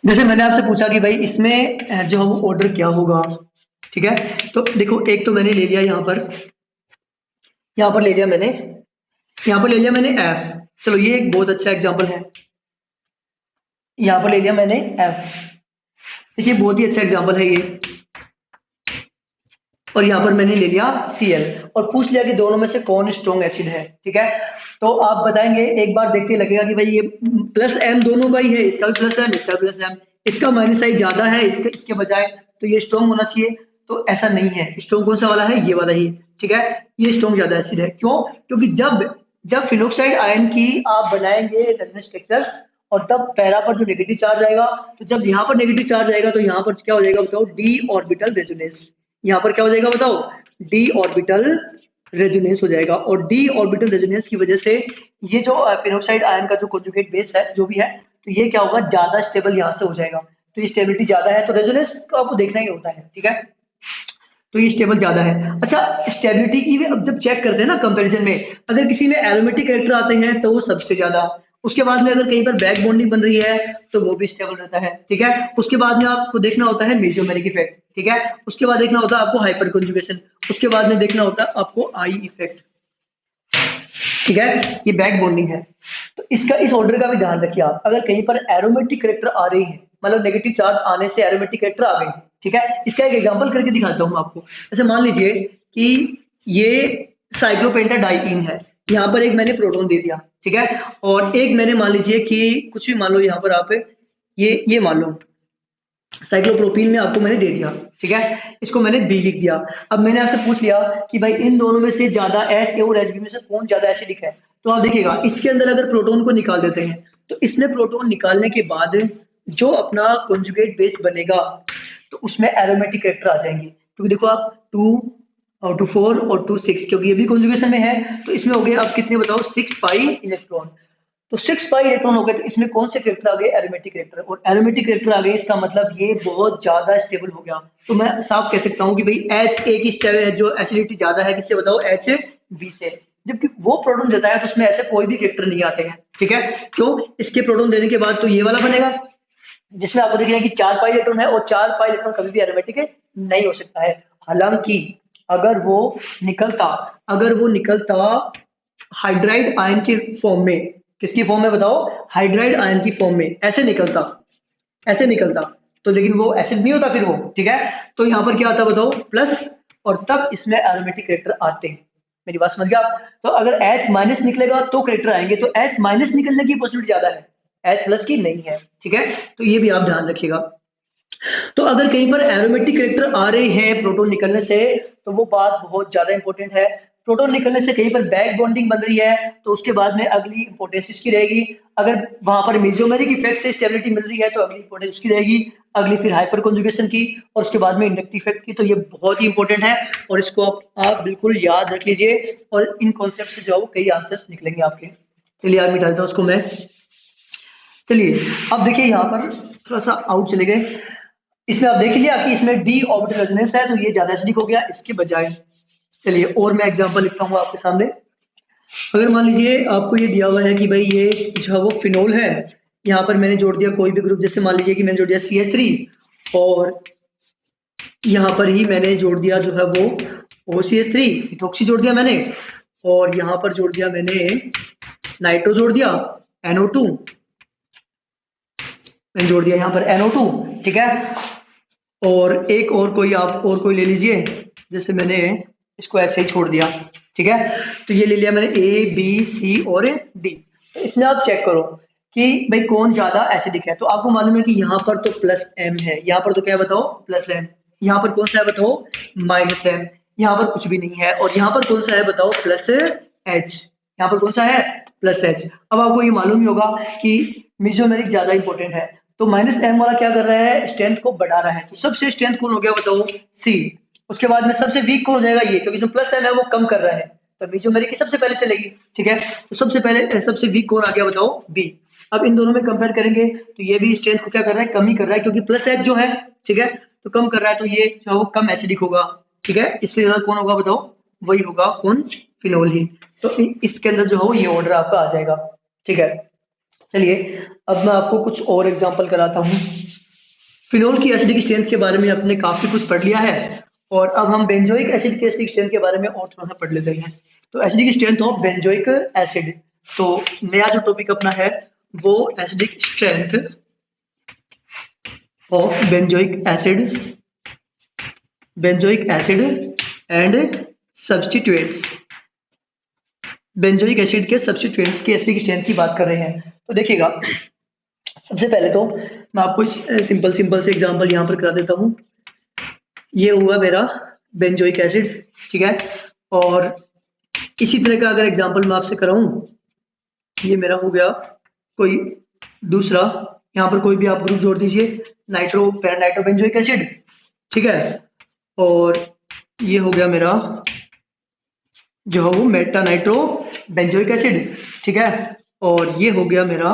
Speaker 1: जैसे मैंने आपसे पूछा कि भाई इसमें जो हम ऑर्डर क्या होगा। ठीक है, तो देखो एक तो मैंने ले लिया यहाँ पर ले लिया मैंने, यहाँ पर ले लिया मैंने एफ, चलो ये एक बहुत अच्छा एग्जांपल है, यहाँ पर ले लिया मैंने एफ, देखिए बहुत ही अच्छा एग्जांपल है ये, और यहाँ पर मैंने ले लिया Cl, और पूछ लिया कि दोनों में से कौन स्ट्रॉन्ग एसिड है। ठीक है, तो आप बताएंगे, एक बार देख के लगेगा कि भाई ये प्लस एम दोनों का ही है, इसका भी प्लस एम, इसका प्लस एम, इसका माइनस साइड ज्यादा है इसके बजाय, तो ये स्ट्रॉन्ग होना चाहिए, तो ऐसा नहीं है, स्ट्रॉन्ग कौन सा वाला है, ये वाला ही। ठीक है, ये स्ट्रॉन्ग ज्यादा एसिड है, क्यों, क्योंकि जब जब फिनोक्साइड आयन की आप बनाएंगे रेजोनेंस स्ट्रक्चर्स, और तब पैरा पर जो नेगेटिव चार्ज आएगा, तो जब यहाँ पर नेगेटिव चार्ज आएगा तो यहाँ पर क्या हो जाएगा बताओ, डी ऑर्बिटल रेजोनेंस, यहाँ पर क्या हो जाएगा बताओ, डी ऑर्बिटल रेजोनेंस हो जाएगा, और डी ऑर्बिटल रेजोनेंस की वजह से ये जो पेरोक्साइड आयन का जो कॉन्जुगेट बेस है जो भी है, तो ये क्या होगा, ज्यादा स्टेबल यहाँ से हो जाएगा, तो ये स्टेबिलिटी ज्यादा है, तो रेजोनेंस को आपको देखना ही होता है। ठीक है, तो ये स्टेबल ज्यादा है। अच्छा, स्टेबिलिटी की भी अब जब चेक करते हैं ना कंपैरिजन में, अगर किसी में एरोमेटिक कैरेक्टर आते हैं तो वो सबसे ज्यादा, उसके बाद में अगर कहीं पर बैक बॉन्डिंग बन रही है तो वो भी स्टेबल रहता है। ठीक है, उसके बाद में आपको देखना होता है मेसोमेरिक इफेक्ट। ठीक है, उसके बाद देखना होता है आपको हाइपर कॉन्जुगेशन, उसके बाद में देखना होता है आपको आई इफेक्ट। ठीक है, ये बैक बॉन्डिंग है, तो इसका इस ऑर्डर का भी ध्यान रखिए आप, अगर कहीं पर एरोमेटिक कैरेक्टर आ रही है, मतलब नेगेटिव चार्ज आने से एरोमेटिक कैरेक्टर आ गई। ठीक है, इसका एक एग्जांपल करके दिखाता हूँ आपको। जैसे मान लीजिए कि ये साइक्लोपेंटाडाइईन है, यहाँ पर एक मैंने प्रोटॉन दे दिया। ठीक है, और एक मैंने मान लीजिए कि कुछ भी मान लो, यहाँ पर आप ये मान लो साइक्लोप्रोपीन में आपको मैंने दे दिया। ठीक है, इसको मैंने बी लिख दिया। अब मैंने आपसे पूछ लिया कि भाई इन दोनों में से ज्यादा एच ए और एच बी में से कौन ज्यादा एसिडिक है, तो आप देखिएगा इसके अंदर अगर प्रोटॉन को निकाल देते हैं, तो इसमें प्रोटॉन निकालने के बाद जो अपना कॉन्जुगेट बेस बनेगा, तो उसमें एरोमेटिक कैरेक्टर आ जाएंगे, क्योंकि देखो आप 2 और 2 4 और 2 6, क्योंकि ये भी कॉन्जुगेशन में है, तो इसमें हो गए आप कितने बताओ, 6 पाई इलेक्ट्रॉन, तो 6 पाई इलेक्ट्रॉन हो गए, तो इसमें कौन से कैरेक्टर आ गए, एरोमेटिक कैरेक्टर, और एरोमेटिक कैरेक्टर आ गए, इसका मतलब ये बहुत ज्यादा स्टेबल हो गया। तो मैं साफ कह सकता हूँ कि भाई एच ए की जो एसिडिटी ज्यादा है, किससे बताओ, एच बी से, जबकि वो प्रोटॉन देता है तो उसमें ऐसे कोई भी कैरेक्टर नहीं आते हैं। ठीक है, तो इसके प्रोटॉन देने के बाद तो ये वाला बनेगा, जिसमें आपको देखेंगे कि 4 पाई इलेक्ट्रॉन है, और 4 पाई इलेक्ट्रॉन कभी भी एरोमेटिक नहीं हो सकता है। हालांकि अगर वो निकलता हाइड्राइड आयन के फॉर्म में, किसकी फॉर्म में बताओ, हाइड्राइड आयन की फॉर्म में, ऐसे निकलता, तो लेकिन वो एसिड नहीं होता फिर वो। ठीक है, तो यहाँ पर क्या आता बताओ, प्लस, और तब इसमें एरोमेटिक कैरेक्टर आते हैं। मेरी बात समझ गया आप? तो अगर H माइनस निकलेगा तो कैरेक्टर आएंगे, तो H माइनस निकलने की पॉसिबिलिटी ज्यादा है, H प्लस की नहीं है। ठीक है, तो ये भी आप ध्यान रखिएगा। तो अगर कहीं पर एरोमेटिक कैरेक्टर आ रहे हैं प्रोटॉन निकलने से, तो वो बात बहुत ज्यादा इंपॉर्टेंट है, प्रोटॉन निकलने से कहीं पर बैक बॉन्डिंग बन रही है तो उसके बाद में अगली इंपॉर्टेंस इसकी रहेगी। अगर वहां पर मेसोमेरिक इफेक्ट से स्टेबिलिटी मिल रही है तो अगली इंपॉर्टेंस इसकी रहेगी, अगली फिर हाइपर कॉन्जुगेशन की और उसके बाद में इंडक्टिव इफेक्ट की। तो ये बहुत ही इंपॉर्टेंट है और इसको आप बिल्कुल याद रख लीजिए और इन कॉन्सेप्ट से जो कई आंसर्स निकलेंगे आपके। चलिए आगे मिटाता हूँ उसको मैं। चलिए अब देखिए यहाँ पर थोड़ा सा आउट चले गए, इसमें आप देख लिया कि इसमें डी ऑर्बिटल रेजोनेंस है तो ये ज्यादा एसिडिक हो गया इसके बजाय। चलिए और मैं एग्जांपल लिखता हूँ आपके सामने। अगर मान लीजिए आपको ये दिया हुआ है कि भाई ये जो है वो फिनोल है, यहाँ पर मैंने जोड़ दिया कोई भी ग्रुप, जैसे मान लीजिए कि मैंने जोड़ दिया CH3 और यहाँ पर ही मैंने जोड़ दिया जो है वो OCH3 इथोक्सी जोड़ दिया मैंने, और यहाँ पर जोड़ दिया मैंने नाइट्रो जोड़ दिया NO2 मैंने जोड़ दिया यहाँ पर NO2, ठीक है। और एक और कोई आप और कोई ले लीजिए, जैसे मैंने इसको ऐसे ही छोड़ दिया, ठीक है। तो ये ले लिया मैंने A B C और D। तो इसमें आप चेक करो कि भाई कौन ज्यादा एसिडिक है। तो आपको मालूम है कि यहाँ पर तो +M है, यहाँ पर तो क्या बताओ +M, यहाँ पर कौन सा है बताओ -M, यहाँ पर कुछ भी नहीं है, और यहाँ पर कौन सा है बताओ +H, यहाँ पर कौन सा है +H। अब आपको ये मालूम ही होगा कि मेसोमेरिक ज्यादा इंपॉर्टेंट है, तो -M वाला क्या कर रहा है स्ट्रेंथ को बढ़ा रहा है। तो सबसे स्ट्रेंथ कौन हो गया बताओ C। उसके बाद में सबसे वीक कौन हो जाएगा ये, क्योंकि जो +M है वो कम कर रहा है तो मेसोमेरिक की सबसे पहले चलेगी, ठीक है। तो सबसे पहले सबसे वीक कौन आ गया बताओ B। अब इन दोनों में कंपेयर करेंगे तो ये भी स्ट्रेंथ को क्या कर रहा है कम ही कर रहा है, क्योंकि +H जो है, ठीक है, तो कम कर रहा है तो ये जो है वो कम एसिडिक होगा, ठीक है। इससे ज्यादा कौन होगा बताओ, वही होगा कौन फिनोल ही। तो इसके अंदर जो है ये ऑर्डर आपका आ जाएगा, ठीक है। चलिए अब मैं आपको कुछ और एग्जांपल कराता हूँ। फिनोल की एसिडिक स्ट्रेंथ के बारे में आपने काफी कुछ पढ़ लिया है और अब हम बेंजोइक एसिड के एसिडिक स्ट्रेंथ के बारे में और थोड़ा सा पढ़ लेते हैं। तो acidic strength of benzoic acid, तो नया जो टॉपिक अपना है वो acidic strength of benzoic acid and substituents. Benzoic acid के सब्स्टिट्यूएंट्स की एसिडिक स्ट्रेंथ की बात कर रहे हैं। तो देखिएगा सबसे पहले तो मैं आपको सिंपल से एग्जांपल यहाँ पर करा देता हूँ। ये हुआ मेरा बेंजोइक एसिड, ठीक है, और इसी तरह का अगर एग्जांपल मैं आपसे कराऊं, ये मेरा हो गया कोई दूसरा, यहाँ पर कोई भी आप ग्रुप जोड़ दीजिए, पैरानाइट्रो बेंजोइक एसिड, ठीक है, और ये हो गया मेरा जो है वो मेटा नाइट्रो बेंजोइक एसिड, ठीक है, और ये हो गया मेरा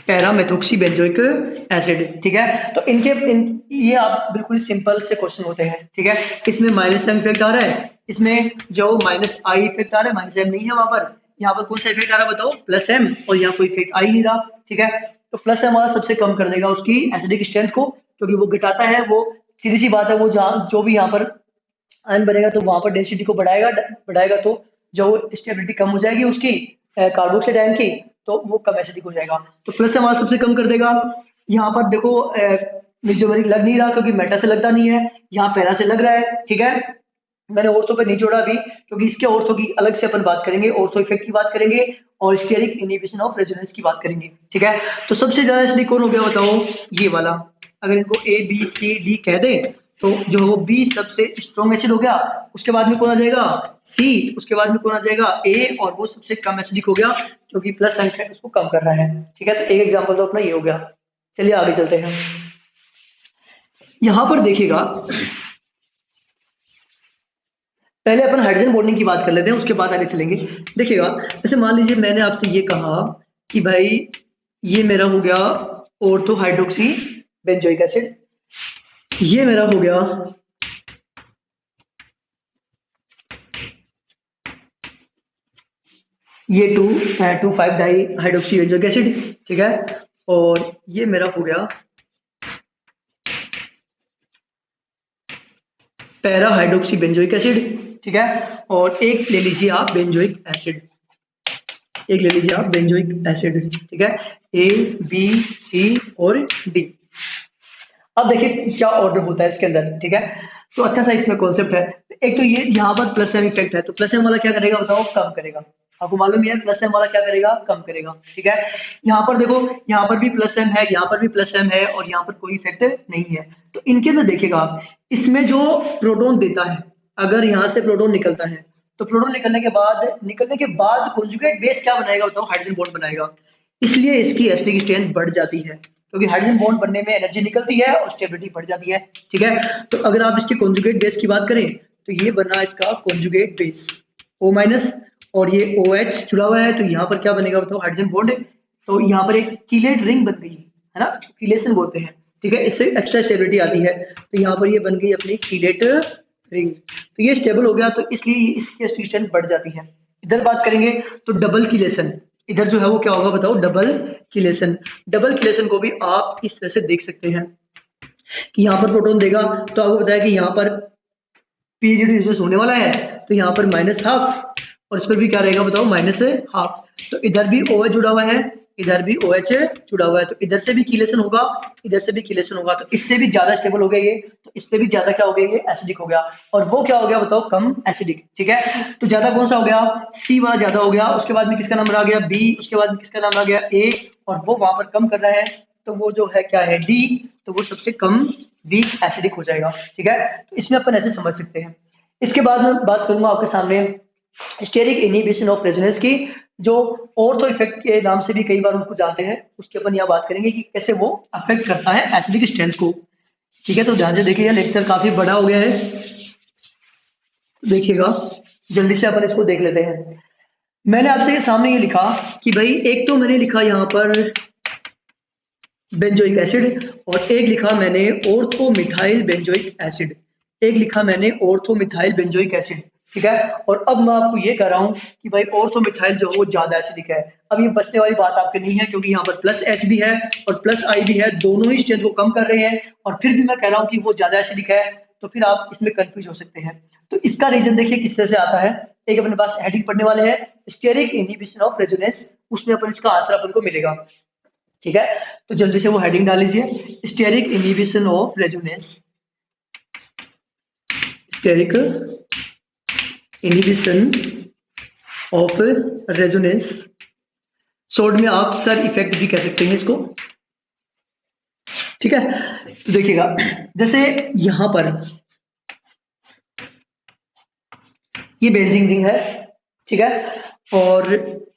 Speaker 1: पैरामेथोक्सी बेंजोइक एसिड, ठीक है। तो ये आप बिल्कुल सिंपल से क्वेश्चन होते हैं, ठीक है। इसमें -M इफेक्ट आ रहा है, इसमें जो -I इफेक्ट आ रहा है, -M नहीं है वहां पर, यहाँ पर कौन सा इफेक्ट आ रहा है बताओ +M, और यहाँ कोई इफेक्ट आ ही नहीं रहा, ठीक है। तो +M वाला सबसे कम कर देगा उसकी एसिडिक स्ट्रेंथ को, क्योंकि वो घटाता है, वो सीधी सी बात है, वो जहाँ जो भी यहाँ पर आयन बनेगा तो वहां पर डेंसिटी को बढ़ाएगा तो जो स्टेबिलिटी कम हो जाएगी उसकी कार्बोक्सिलेट आयन की, तो वो कम एसिडिक हो जाएगा। तो +M वाला सबसे कम कर देगा। यहाँ पर देखो मेसोमेरिक लग नहीं रहा क्योंकि मेटा से लगता नहीं है, यहाँ पैरा से लग रहा है, ठीक है। मैंने ऑर्थो पे नहीं जोड़ा अभी क्योंकि इसके ऑर्थो की अलग से अपन बात करेंगे, ऑर्थो इफेक्ट की बात करेंगे और स्टेरिक इनहिबिशन ऑफ रेजोनेंस की बात करेंगे, ठीक है। तो सबसे ज्यादा एसिडिक कौन हो गया बताओ, ये वाला। अगर इनको A B C D कह दे तो जो वो B सबसे स्ट्रॉन्ग एसिड हो गया, उसके बाद में कौन आ जाएगा C, उसके बाद में कौन आ जाएगा A, और वो सबसे कम एसिडिक हो गया क्योंकि +M है उसको कम कर रहा है, ठीक है। तो एक एग्जांपल तो अपना ये हो गया। चलिए आगे चलते हैं। यहां पर देखिएगा पहले अपन हाइड्रोजन बॉन्डिंग की बात कर लेते हैं, उसके बाद आगे चलेंगे। देखिएगा जैसे मान लीजिए मैंने आपसे ये कहा कि भाई ये मेरा हो गया ऑर्थो हाइड्रोक्सी बेंजोइक एसिड, ये मेरा हो गया ये 2,5 डाई हाइड्रोक्सी बेंजोइक एसिड, ठीक है, और ये मेरा हो गया पैरा हाइड्रोक्सी बेंजोइक एसिड, ठीक है, और एक ले लीजिए आप बेंजोइक एसिड, एक ले लीजिए आप बेंजोइक एसिड, ठीक है, A B C और D। अब देखिए क्या ऑर्डर होता है इसके अंदर, ठीक है। तो अच्छा सा इसमें कॉन्सेप्ट है। एक तो ये यहाँ पर +M इफेक्ट है, तो +M वाला क्या करेगा बताओ, कम करेगा। आपको मालूम है +M वाला क्या करेगा, कम करेगा, ठीक है। यहाँ पर देखो यहाँ पर भी +M है, यहाँ पर भी +M है, और यहाँ पर कोई इफेक्ट नहीं है। तो इनके अंदर देखिएगा आप, इसमें जो प्रोटॉन देता है अगर यहाँ से प्रोटॉन निकलता है तो प्रोटॉन निकलने के बाद कॉन्जुगेट बेस क्या बनाएगा बताओ, हाइड्रोजन बॉन्ड बनाएगा। इसलिए इसकी एसिडिक स्ट्रेंथ बढ़ जाती है, क्योंकि हाइड्रोजन बॉन्ड बनने में एनर्जी निकलती है और स्टेबिलिटी बढ़ जाती है। ठीक है, तो अगर आप इसके कॉन्जुगेट बेस की बात करें तो ये बना इसका कॉन्जुगेट बेस O माइनस, और ये OH जुड़ा हुआ है, तो यहाँ पर क्या बनेगा बताओ, हाइड्रोजन बॉन्ड। तो यहाँ पर एक कीलेट रिंग बन गई है ना, कीलेशन बोलते हैं। ठीक है, इससे एक्स्ट्रा स्टेबिलिटी आती है, तो यहाँ पर ये बन गई अपनी कीलेट रिंग। तो ये स्टेबल हो गया, तो इसलिए इसकी स्ट्रेंथ बढ़ जाती है। इधर बात करेंगे तो डबल कीलेशन, इधर जो है वो क्या होगा बताओ, डबल कीलेशन। डबल कीलेशन को भी आप इस तरह से देख सकते हैं कि यहाँ पर प्रोटॉन देगा तो आपको बताया कि यहाँ पर पीरियड रिड्यूस होने वाला है, तो यहाँ पर -½ और इस पर भी क्या रहेगा बताओ, -½ तो इधर भी OH जुड़ा हुआ है, इधर भी OH जुड़ा हुआ है, तो इधर से भी कीलेशन होगा, इधर से भी कीलेशन होगा, तो इससे भी ज्यादा स्टेबल हो गया ये, तो इससे भी ज्यादा क्या हो गया, ये एसिडिक हो गया। और वो क्या हो गया बताओ, कम एसिडिक। ठीक है, तो ज्यादा कौन सा हो गया, C वाला ज्यादा हो गया, उसके बाद में किसका नंबर आ गया B, उसके बाद में किसका नंबर आ गया A, और वो वहां पर कम कर रहा है, तो वो जो है क्या है D, तो वो सबसे कम वीक एसिडिक हो जाएगा। ठीक है, तो इसमें अपन ऐसे समझ सकते हैं। इसके बाद में बात करूंगा आपके सामने स्टेरिक इनहिबिशन ऑफ रेजोनेंस की, जो ऑर्थो इफेक्ट के नाम से भी कई बार उनको जानते हैं, उसकी अपन यहाँ बात करेंगे कि कैसे वो अफेक्ट करता है एसिडिक स्ट्रेंथ को। ठीक है, तो ध्यान से देखिएगा, लेक्चर काफी बड़ा हो गया है, देखिएगा जल्दी से अपन इसको देख लेते हैं। मैंने आपसे ये सामने ये लिखा कि भाई, एक तो मैंने लिखा यहाँ पर बेंजोइक एसिड, और एक लिखा मैंने ऑर्थो मिथाइल बेंजोइक एसिड, एक लिखा मैंने ऑर्थो मिथाइल बेंजोइक एसिड। ठीक है, और अब मैं आपको ये कह रहा हूँ कि भाई ऑर्थो मिथाइल जो है वो ज्यादा एसिडिक है। अब ये बचने वाली बात आपके नहीं है, क्योंकि यहाँ पर +H भी है और +I भी है, दोनों ही स्ट्रेंथ को कम कर रहे हैं, और फिर भी मैं कह रहा हूँ कि वो ज्यादा एसिडिक है, तो फिर आप इसमें कंफ्यूज हो सकते हैं। तो इसका रीजन देखिए किस तरह से आता है। एक अपने पास हेडिंग पढ़ने वाले हैं, स्टेरिक इनहिबिशन ऑफ रेजोनेंस, उसमें अपन इसका आंसर अपन को मिलेगा। ठीक है, तो जल्दी से वो हेडिंग डाल लीजिए, steric inhibition of resonance, steric inhibition of resonance, short में आप सर इफेक्ट भी कह सकते हैं इसको। ठीक है, तो देखिएगा, जैसे यहां पर ये बेंजीन रिंग है, ठीक है, और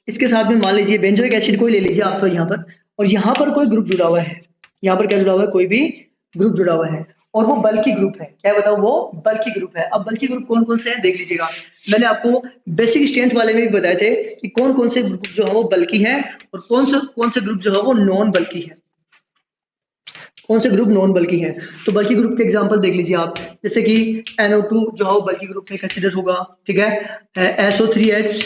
Speaker 1: इसके साथ में मान लीजिए बेंजोइक एसिड को ही ले लीजिए आप, तो यहाँ पर, और यहाँ पर कोई ग्रुप जुड़ा हुआ है, यहाँ पर क्या जुड़ा हुआ है, कोई भी ग्रुप जुड़ा हुआ है, और वो बल्कि ग्रुप है। क्या बताओ, वो बल्कि ग्रुप है। अब बल्कि ग्रुप कौन कौन से हैं देख लीजिएगा, मैंने आपको बेसिक स्ट्रेंथ वाले में भी बताए थे कि कौन कौन से ग्रुप जो है वो बल्कि है, और कौन से ग्रुप जो है वो नॉन बल्कि है, कौन से ग्रुप नॉन बल्कि है। तो बल्कि ग्रुप के एग्जांपल देख लीजिए आप, जैसे कि NO2 जो है वो बल्कि ग्रुप में कंसीडर होगा। ठीक है, SO3H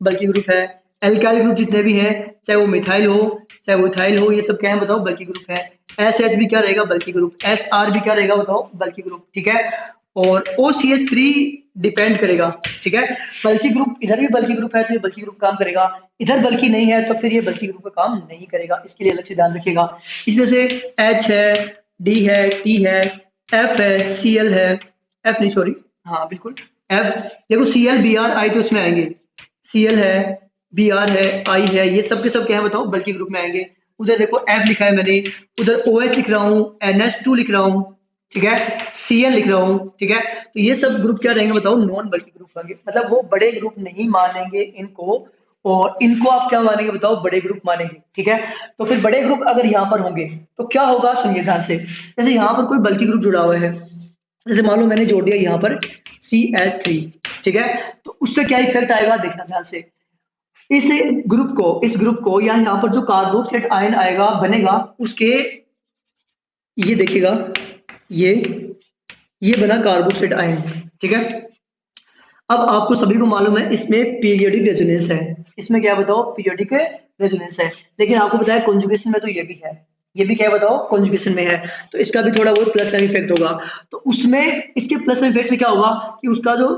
Speaker 1: बल्कि ग्रुप है, एल्काइल ग्रुप जितने भी हैं, चाहे वो मिथाइल हो चाहे वो इथाइल हो, ये सब क्या है बताओ, बल्कि ग्रुप है। SH भी क्या रहेगा, बल्कि ग्रुप। SR भी क्या रहेगा बताओ, बल्कि ग्रुप। ठीक है, और OCH3 डिपेंड करेगा। ठीक है, बल्कि ग्रुप, इधर भी बल्कि ग्रुप है तो ये बल्कि ग्रुप काम करेगा, इधर बल्कि नहीं है तो फिर ये बल्कि ग्रुप का काम नहीं करेगा, इसके लिए अलग से ध्यान रखिएगा। इसमें से H है, D है, T है, F है, Cl है, F नहीं सॉरी, हाँ बिल्कुल F, देखो Cl Br I तो इसमें आएंगे, Cl है, Br है, I है, ये सब के सब क्या है बताओ, बल्कि ग्रुप में आएंगे। उधर देखो F लिखा है मैंने, उधर OH लिख रहा हूँ, NH2 लिख रहा हूँ, ठीक है, Cl लिख रहा हूँ। ठीक है, तो ये सब ग्रुप क्या रहेंगे बताओ, नॉन बल्कि ग्रुप होंगे, मतलब वो बड़े ग्रुप नहीं मानेंगे इनको, और इनको आप क्या मानेंगे बताओ, बड़े ग्रुप मानेंगे। ठीक है, तो फिर बड़े ग्रुप अगर यहाँ पर होंगे तो क्या होगा, सुनिए ध्यान से। जैसे यहाँ पर कोई बल्कि ग्रुप जुड़ा हुआ है, जैसे मान लो मैंने जोड़ दिया यहाँ पर CH3, ठीक है, तो उससे क्या इफेक्ट आएगा देखना ध्यान से। इस ग्रुप को या यहाँ पर जो कार्बोक्सिलेट आयन आएगा बनेगा उसके, ये देखिएगा, ये बना कार्बोक्सिलेट आयन। ठीक है, अब आपको सभी को मालूम है इसमें पीरियोडिक रेजोनेंस है, इसमें क्या बताओ, पीरियोडिक रेजोनेंस है, लेकिन आपको पता है कॉन्जुगेशन में तो ये भी है, ये भी क्या बताओ, कॉन्जुगेशन में है, तो इसका भी थोड़ा बहुत प्लस का इफेक्ट होगा। तो उसमें इसके प्लस में इफेक्ट से क्या होगा कि उसका जो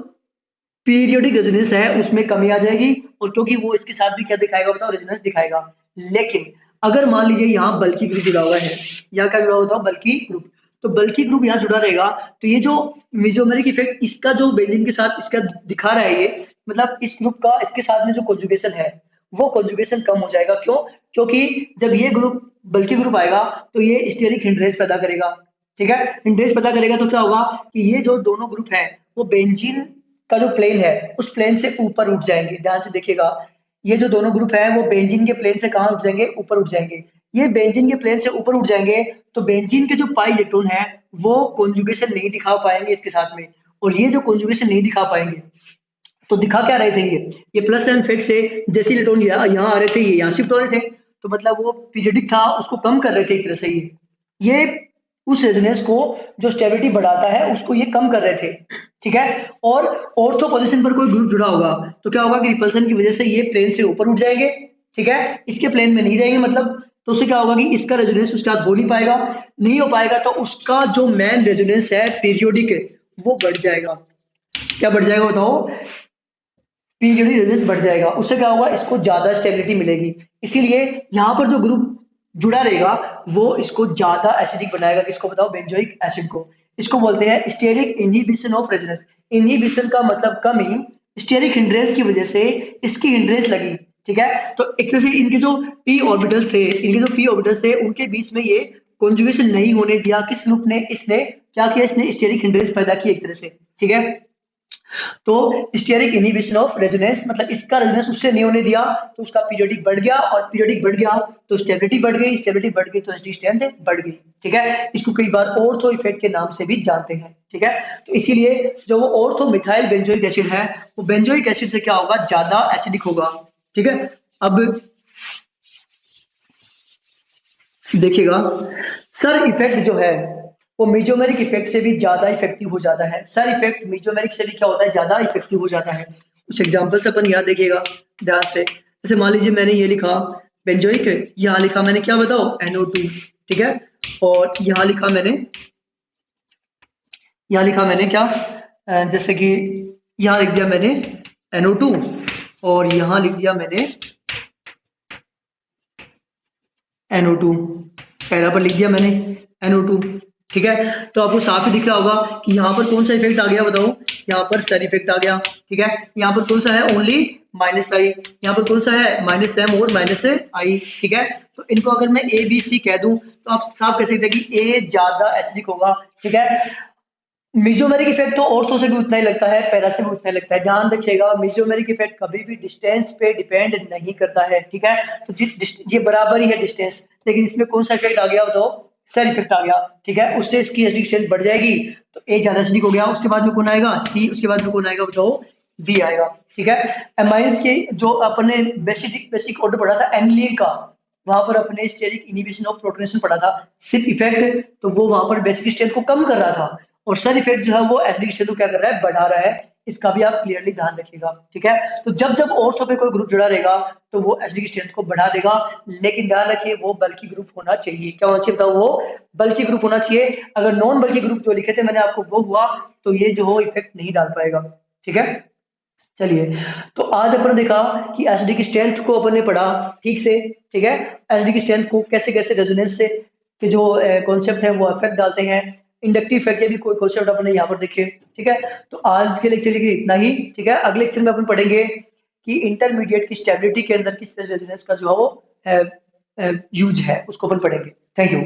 Speaker 1: पीरियोडिक रेजोनेंस है उसमें कमी आ जाएगी, और क्योंकि वो इसके साथ भी क्या दिखाएगा बताओ, रेजोनेंस दिखाएगा। लेकिन अगर मान लीजिए यहाँ बल्कि ग्रुप जुड़ा हुआ है, या क्या जुड़ा होता है, बल्कि ग्रुप, तो बल्कि ग्रुप यहाँ जुड़ा रहेगा, तो ये जो मेसोमेरिक इफेक्ट इसका जो बेंजीन के साथ इसका दिखा रहा है, ये मतलब इस ग्रुप का इसके साथ में जो कॉन्जुगेशन है वो कॉन्जुगेशन कम हो जाएगा। क्यों, क्योंकि जब ये ग्रुप बल्कि ग्रुप आएगा तो ये स्टेरिक हिंड्रेस पैदा करेगा। ठीक है, हिंड्रेस पैदा करेगा तो क्या होगा कि ये जो दोनों ग्रुप है वो बेंजीन का जो प्लेन है उस प्लेन से ऊपर उठ जाएंगे। ध्यान से देखिएगा, ये जो दोनों ग्रुप हैं वो बेंजीन के प्लेन से कहाँ उठ जाएंगे, ऊपर उठ जाएंगे। ये बेंजीन के प्लेन से ऊपर उठ जाएंगे तो बेंजीन के जो पाई इलेक्ट्रॉन है वो कॉन्जुगेशन नहीं दिखा पाएंगे इसके साथ में, और ये जो कॉन्जुगेशन नहीं दिखा पाएंगे तो दिखा क्या रहे थे, ये प्लस एंड फिक्स से जैसे इलेक्ट्रॉन यहाँ आ रहे थे ये यहाँ शिफ्ट हो रहे थे, तो मतलब वो पीरियडिक था उसको कम कर रहे थे एक तरह से। ये उस रेजोनेंस को जो स्टेबिलिटी बढ़ाता है उसको ये कम कर रहे थे, ठीक है। और ऑर्थो पोजीशन पर कोई ग्रुप जुड़ा होगा तो क्या होगा कि रिपल्सन की वजह से ये प्लेन से ऊपर उठ जाएंगे, ठीक है, इसके प्लेन में नहीं रहेंगे मतलब, तो उससे क्या होगा कि इसका रेजोनेंस उसके साथ हो नहीं पाएगा, नहीं हो पाएगा तो उसका जो मेन रेजोनेंस है पीरियोडिक वो बढ़ जाएगा। क्या बढ़ जाएगा बताओ, पीरियोडिक रेजोनेंस बढ़ जाएगा। उससे क्या होगा, इसको ज्यादा स्टेबिलिटी मिलेगी, इसीलिए यहाँ पर जो ग्रुप जुड़ा रहेगा वो इसको ज्यादा एसिडिक बनाएगा। किसको बताओ, बेंजोइक एसिड को। इसको बोलते हैं steric inhibition of resonance. Inhibition का मतलब कमी, स्टेरिक हिंड्रेंस की वजह से इसकी हिंड्रेंस लगी, ठीक है। तो एक तरह से इनके जो पी ऑर्बिटल्स थे, इनके जो पी ऑर्बिटल्स थे उनके बीच में ये कॉन्जुगेशन नहीं होने दिया। किस ग्रुप ने, इसने क्या किया, इसने स्टेरिक हिंड्रेंस पैदा की एक तरह से, ठीक है। तो स्टेरिक इनहिबिशन ऑफ रेजोनेंस मतलब इसका रेजोनेंस उससे नहीं होने दिया तो उसका पीरियोडिक बढ़ गया, और पीरियोडिक बढ़ गया तो स्टेबिलिटी बढ़ गई, स्टेबिलिटी बढ़ गई तो एसिडिक स्ट्रेंथ बढ़ गई, ठीक है। इसको कई बार ऑर्थो इफेक्ट के नाम से भी जानते हैं, ठीक है। तो इसीलिए जो वो ऑर्थो मिथाइल बेंजोइक एसिड है वो बेंजोइक एसिड से क्या होगा, ज्यादा एसिडिक होगा, ठीक है। अब देखिएगा सर इफेक्ट जो है वो मेजोमेरिक इफेक्ट से भी ज्यादा इफेक्टिव हो जाता है। सर इफेक्ट मेजोमेरिक से भी क्या होता है, ज्यादा इफेक्टिव हो जाता है। कुछ एग्जांपल से अपन यहाँ देखिएगा ध्यान से। जैसे मान लीजिए मैंने ये लिखा बेंजोइक, यहाँ लिखा मैंने क्या बताओ NO2, ठीक है। और यहाँ लिखा मैंने क्या, जैसे कि यहाँ लिख दिया मैंने NO2 और यहाँ लिख दिया मैंने NO2, पहला पर लिख दिया मैंने NO2, ठीक है। तो आपको साफ ही दिख रहा होगा कि यहाँ पर कौन सा इफेक्ट आ गया बताओ, यहाँ पर सर इफेक्ट आ गया, ठीक है। यहाँ पर कौन सा है, ओनली माइनस आई, यहाँ पर कौन सा है माइनस एम और माइनस आई, ठीक है। तो इनको अगर मैं ABC कह दूं तो आप साफ कह सकते हैं कि ए ज्यादा एसिडिक होगा, ठीक है। मेसोमेरिक इफेक्ट तो ऑर्थो से भी उतना ही लगता है, पैरा से भी उतना ही लगता है। ध्यान रखिएगा मेसोमेरिक इफेक्ट कभी भी डिस्टेंस पे डिपेंड नहीं करता है, ठीक है। तो ये बराबर ही है डिस्टेंस, लेकिन इसमें कौन सा इफेक्ट आ गया तो सेल इफेक्ट आ गया, ठीक है। उससे इसकी एसिडिक स्ट्रेंथ बढ़ जाएगी तो ए ज्यादा एसिडिक हो गया। उसके बाद में कौन आएगा C, उसके बाद में कौन आएगा बताओ B आएगा, ठीक है। एमाइंस के जो अपने बेसिक ऑर्डर पढ़ा था एनिलीन का, वहां पर अपने स्टेरिक इनहिबिशन ऑफ प्रोटोनेशन पढ़ा था। सिप इफेक्ट तो वो वहां पर बेसिक स्ट्रेंथ को कम कर रहा था, और सर इफेक्ट जो है वो एसिडिक स्ट्रेंथ को क्या कर रहा है, बढ़ा रहा है। इसका भी आप क्लियरली ध्यान रखिएगा, ठीक है। तो जब जब ऑर्थो पे कोई ग्रुप जुड़ा रहेगा तो वो एसिडिक स्ट्रेंथ को बढ़ा देगा, लेकिन ध्यान रखिए वो बल्कि ग्रुप होना चाहिए। क्या होना चाहिए बताओ, वो बल्कि ग्रुप होना चाहिए। अगर नॉन बल्कि ग्रुप जो लिखे थे मैंने आपको वो हुआ तो ये जो हो इफेक्ट नहीं डाल पाएगा, ठीक है। चलिए, तो आज अपन ने देखा कि एसिडिक स्ट्रेंथ को अपन ने पढ़ा ठीक से, ठीक है। एसिडिक स्ट्रेंथ को कैसे कैसे रेजोनेंस से के जो कॉन्सेप्ट है वो इफेक्ट डालते हैं। इंडक्टिव इफेक्ट के भी कोई कॉन्सेप्ट अपन ने यहाँ पर देखे, ठीक है। तो आज के लेक्चर के लिए इतना ही, ठीक है। अगले लेक्चर में अपन पढ़ेंगे कि इंटरमीडिएट की स्टेबिलिटी के अंदर किस तरह रेजोनेंस का जो है वो यूज है, उसको अपन पढ़ेंगे। Thank you.